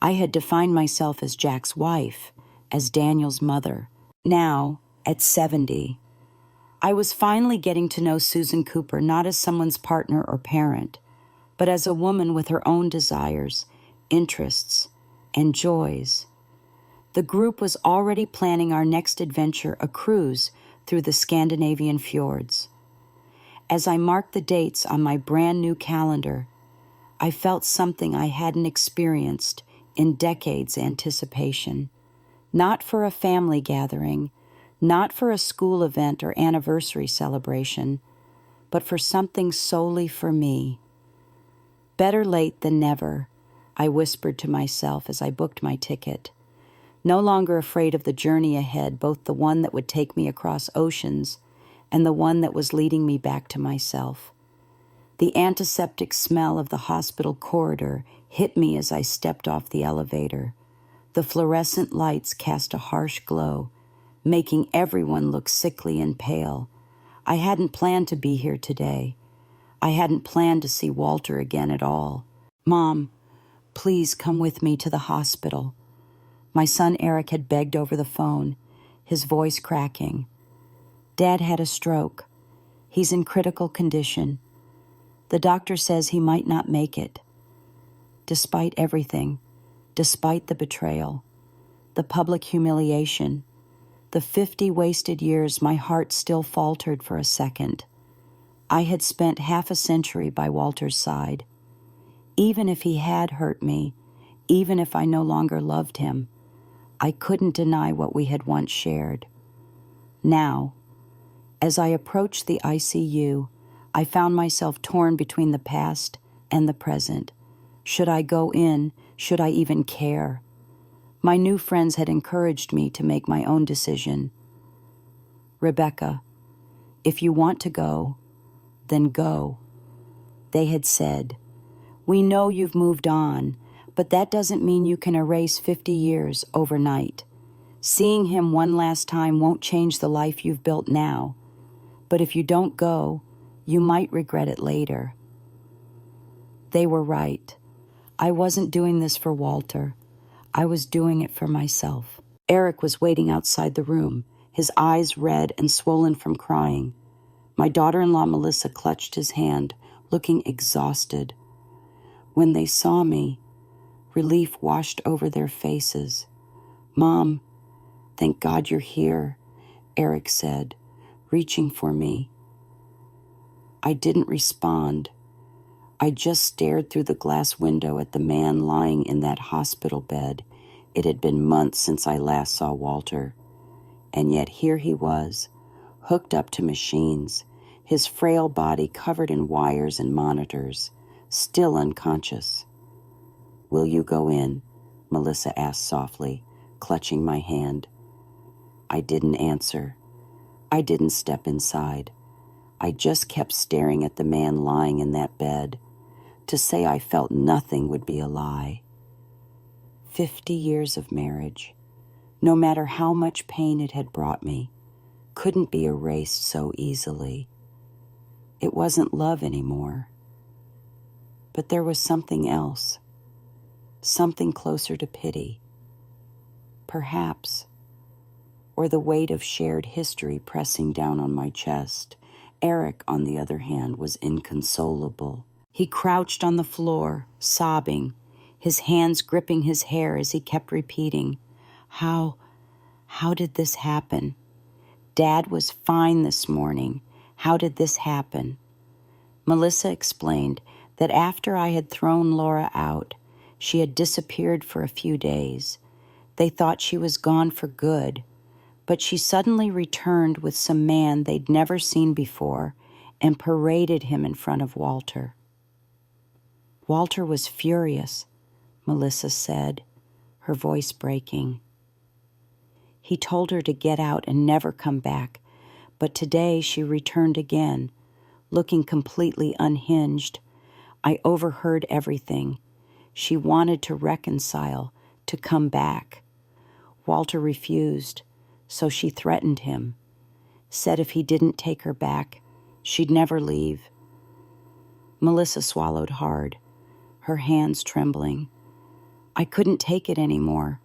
I had defined myself as Jack's wife, as Daniel's mother. Now, at 70, I was finally getting to know Susan Cooper not as someone's partner or parent, but as a woman with her own desires, interests, and joys. The group was already planning our next adventure, a cruise through the Scandinavian fjords. As I marked the dates on my brand new calendar, I felt something I hadn't experienced in decades' anticipation. Not for a family gathering, not for a school event or anniversary celebration, but for something solely for me. Better late than never, I whispered to myself as I booked my ticket. No longer afraid of the journey ahead, both the one that would take me across oceans and the one that was leading me back to myself. The antiseptic smell of the hospital corridor hit me as I stepped off the elevator. The fluorescent lights cast a harsh glow, making everyone look sickly and pale. I hadn't planned to be here today. I hadn't planned to see Walter again at all. "Mom, please come with me to the hospital." My son Eric had begged over the phone, his voice cracking. "Dad had a stroke. He's in critical condition. The doctor says he might not make it." Despite everything, despite the betrayal, the public humiliation, the 50 wasted years, my heart still faltered for a second. I had spent half a century by Walter's side. Even if he had hurt me, even if I no longer loved him, I couldn't deny what we had once shared. Now, as I approached the ICU, I found myself torn between the past and the present. Should I go in? Should I even care? My new friends had encouraged me to make my own decision. "Rebecca, if you want to go, then go," they had said. "We know you've moved on, but that doesn't mean you can erase 50 years overnight. Seeing him one last time won't change the life you've built now. But if you don't go, you might regret it later." They were right. I wasn't doing this for Walter. I was doing it for myself. Eric was waiting outside the room, his eyes red and swollen from crying. My daughter-in-law Melissa clutched his hand, looking exhausted. When they saw me, relief washed over their faces. "Mom, thank God you're here," Eric said, reaching for me. I didn't respond. I just stared through the glass window at the man lying in that hospital bed. It had been months since I last saw Walter. And yet here he was, hooked up to machines, his frail body covered in wires and monitors, still unconscious. "Will you go in?" Melissa asked softly, clutching my hand. I didn't answer. I didn't step inside. I just kept staring at the man lying in that bed. To say I felt nothing would be a lie. 50 years of marriage, no matter how much pain it had brought me, couldn't be erased so easily. It wasn't love anymore. But there was something else, something closer to pity. Perhaps, or the weight of shared history pressing down on my chest. Eric, on the other hand, was inconsolable. He crouched on the floor, sobbing, his hands gripping his hair as he kept repeating, How did this happen? Dad was fine this morning. How did this happen?" Melissa explained that after I had thrown Laura out, she had disappeared for a few days. They thought she was gone for good, but she suddenly returned with some man they'd never seen before and paraded him in front of Walter. Walter was furious, Melissa said, her voice breaking. He told her to get out and never come back, but today she returned again, looking completely unhinged. I overheard everything. She wanted to reconcile, to come back. Walter refused, so she threatened him, said if he didn't take her back, she'd never leave. Melissa swallowed hard, her hands trembling. I couldn't take it anymore,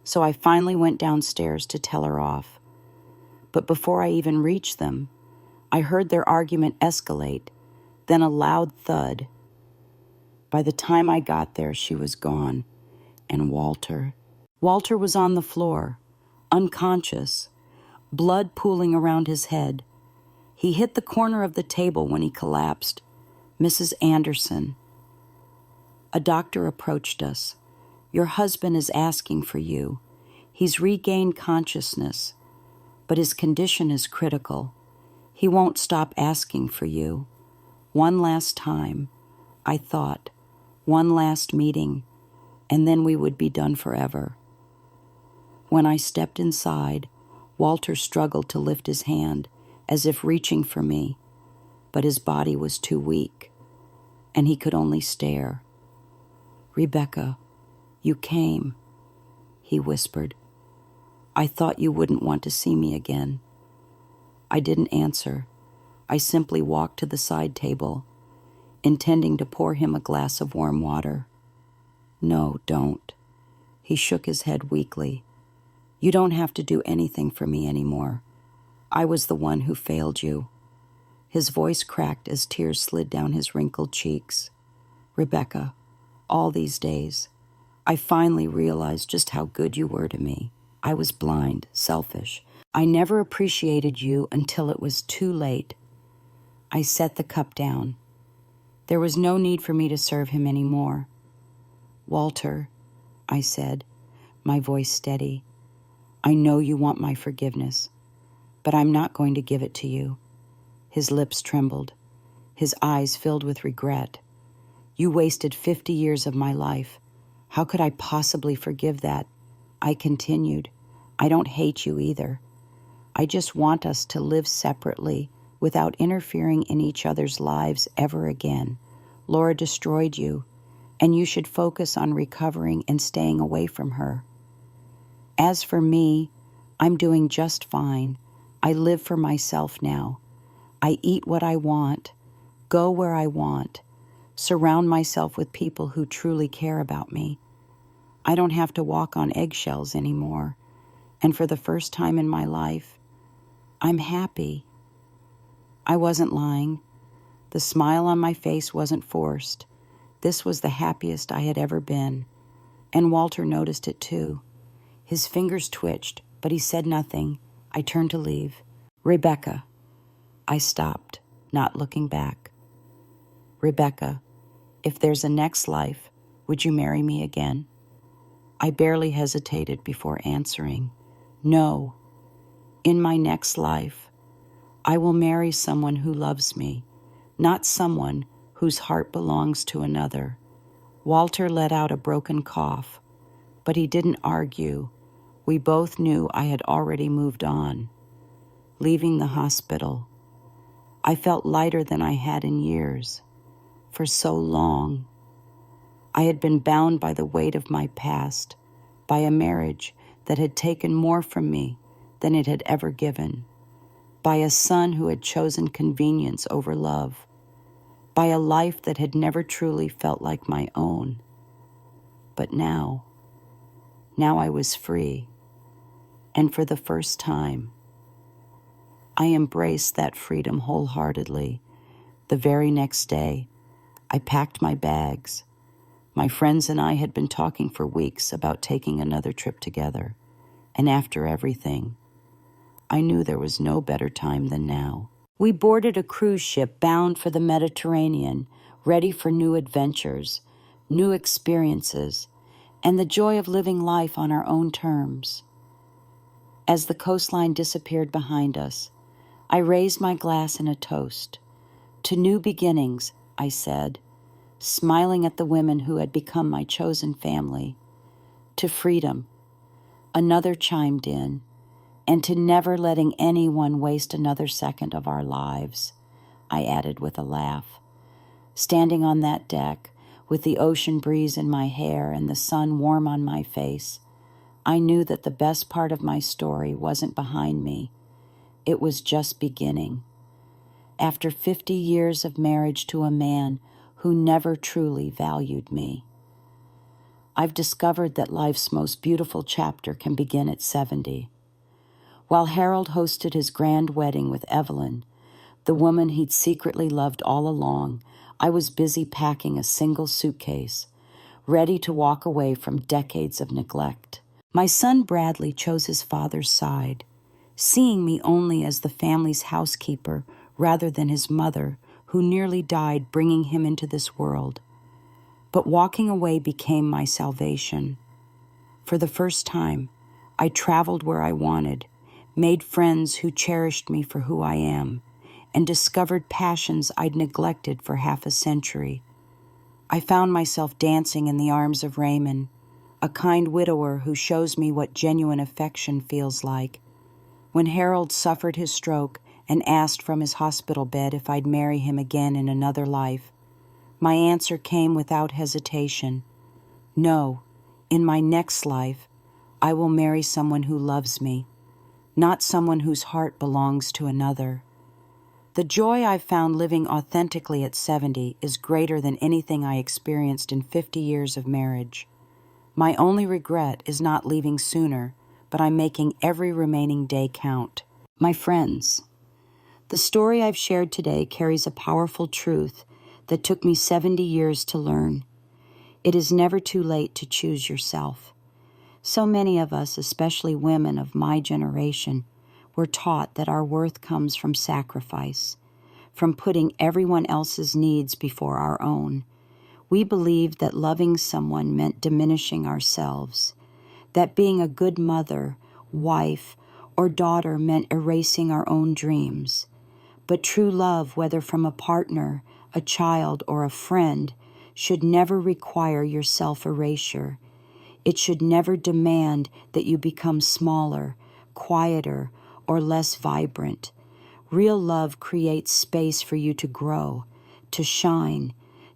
so I finally went downstairs to tell her off. But before I even reached them, I heard their argument escalate, then a loud thud. By the time I got there, she was gone, and Walter was on the floor, unconscious, blood pooling around his head. He hit the corner of the table when he collapsed. Mrs. Anderson. A doctor approached us. Your husband is asking for you. He's regained consciousness, but his condition is critical. He won't stop asking for you. One last time, I thought, one last meeting, and then we would be done forever. When I stepped inside, Walter struggled to lift his hand, as if reaching for me, but his body was too weak, and he could only stare. Rebecca, you came, he whispered. I thought you wouldn't want to see me again. I didn't answer. I simply walked to the side table, intending to pour him a glass of warm water. No, don't. He shook his head weakly. You don't have to do anything for me anymore. I was the one who failed you. His voice cracked as tears slid down his wrinkled cheeks. Rebecca, all these days, I finally realized just how good you were to me. I was blind, selfish. I never appreciated you until it was too late. I set the cup down. There was no need for me to serve him anymore. Walter, I said, my voice steady, I know you want my forgiveness, but I'm not going to give it to you. His lips trembled. His eyes filled with regret. You wasted 50 years of my life. How could I possibly forgive that? I continued. I don't hate you either. I just want us to live separately without interfering in each other's lives ever again. Laura destroyed you, and you should focus on recovering and staying away from her. As for me, I'm doing just fine. I live for myself now. I eat what I want, go where I want, surround myself with people who truly care about me. I don't have to walk on eggshells anymore, and for the first time in my life, I'm happy. I wasn't lying. The smile on my face wasn't forced. This was the happiest I had ever been, and Walter noticed it too. His fingers twitched, but he said nothing. I turned to leave. Rebecca. I stopped, not looking back. Rebecca, if there's a next life, would you marry me again? I barely hesitated before answering. No. In my next life, I will marry someone who loves me, not someone whose heart belongs to another. Walter let out a broken cough, but he didn't argue. We both knew I had already moved on. Leaving the hospital, I felt lighter than I had in years. For so long, I had been bound by the weight of my past, by a marriage that had taken more from me than it had ever given, by a son who had chosen convenience over love, by a life that had never truly felt like my own. But now I was free, and for the first time, I embraced that freedom wholeheartedly. The very next day, I packed my bags. My friends and I had been talking for weeks about taking another trip together, and after everything, I knew there was no better time than now. We boarded a cruise ship bound for the Mediterranean, ready for new adventures, new experiences, and the joy of living life on our own terms. As the coastline disappeared behind us, I raised my glass in a toast. To new beginnings, I said, smiling at the women who had become my chosen family. To freedom, another chimed in, and to never letting anyone waste another second of our lives, I added with a laugh. Standing on that deck, with the ocean breeze in my hair and the sun warm on my face, I knew that the best part of my story wasn't behind me. It was just beginning. After 50 years of marriage to a man who never truly valued me, I've discovered that life's most beautiful chapter can begin at 70. While Harold hosted his grand wedding with Evelyn, the woman he'd secretly loved all along, I was busy packing a single suitcase, ready to walk away from decades of neglect. My son Bradley chose his father's side, seeing me only as the family's housekeeper rather than his mother, who nearly died bringing him into this world. But walking away became my salvation. For the first time, I traveled where I wanted, made friends who cherished me for who I am, and discovered passions I'd neglected for half a century. I found myself dancing in the arms of Raymond, a kind widower who shows me what genuine affection feels like. When Harold suffered his stroke and asked from his hospital bed if I'd marry him again in another life, my answer came without hesitation. No, in my next life, I will marry someone who loves me, not someone whose heart belongs to another. The joy I've found living authentically at 70 is greater than anything I experienced in 50 years of marriage. My only regret is not leaving sooner, but I'm making every remaining day count. My friends, the story I've shared today carries a powerful truth that took me 70 years to learn. It is never too late to choose yourself. So many of us, especially women of my generation, were taught that our worth comes from sacrifice, from putting everyone else's needs before our own. We believed that loving someone meant diminishing ourselves, that being a good mother, wife, or daughter meant erasing our own dreams. But true love, whether from a partner, a child, or a friend, should never require your self-erasure. It should never demand that you become smaller, quieter, or less vibrant. Real love creates space for you to grow, to shine,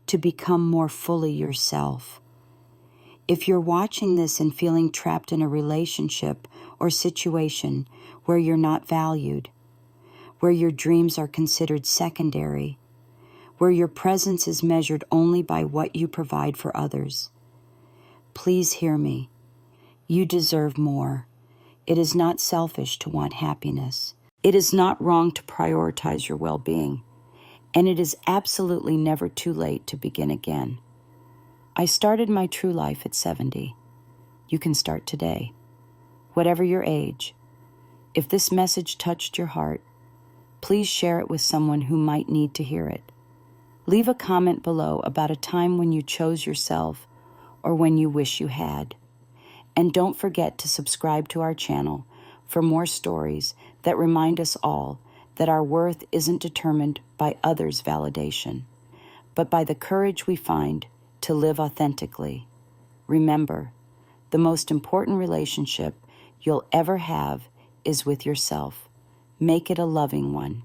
to become more fully yourself. If you're watching this and feeling trapped in a relationship or situation where you're not valued, where your dreams are considered secondary, where your presence is measured only by what you provide for others, please hear me. You deserve more. It is not selfish to want happiness. It is not wrong to prioritize your well-being. And it is absolutely never too late to begin again. I started my true life at 70. You can start today. Whatever your age, if this message touched your heart, please share it with someone who might need to hear it. Leave a comment below about a time when you chose yourself or when you wish you had. And don't forget to subscribe to our channel for more stories that remind us all that our worth isn't determined by others' validation, but by the courage we find to live authentically. Remember, the most important relationship you'll ever have is with yourself. Make it a loving one.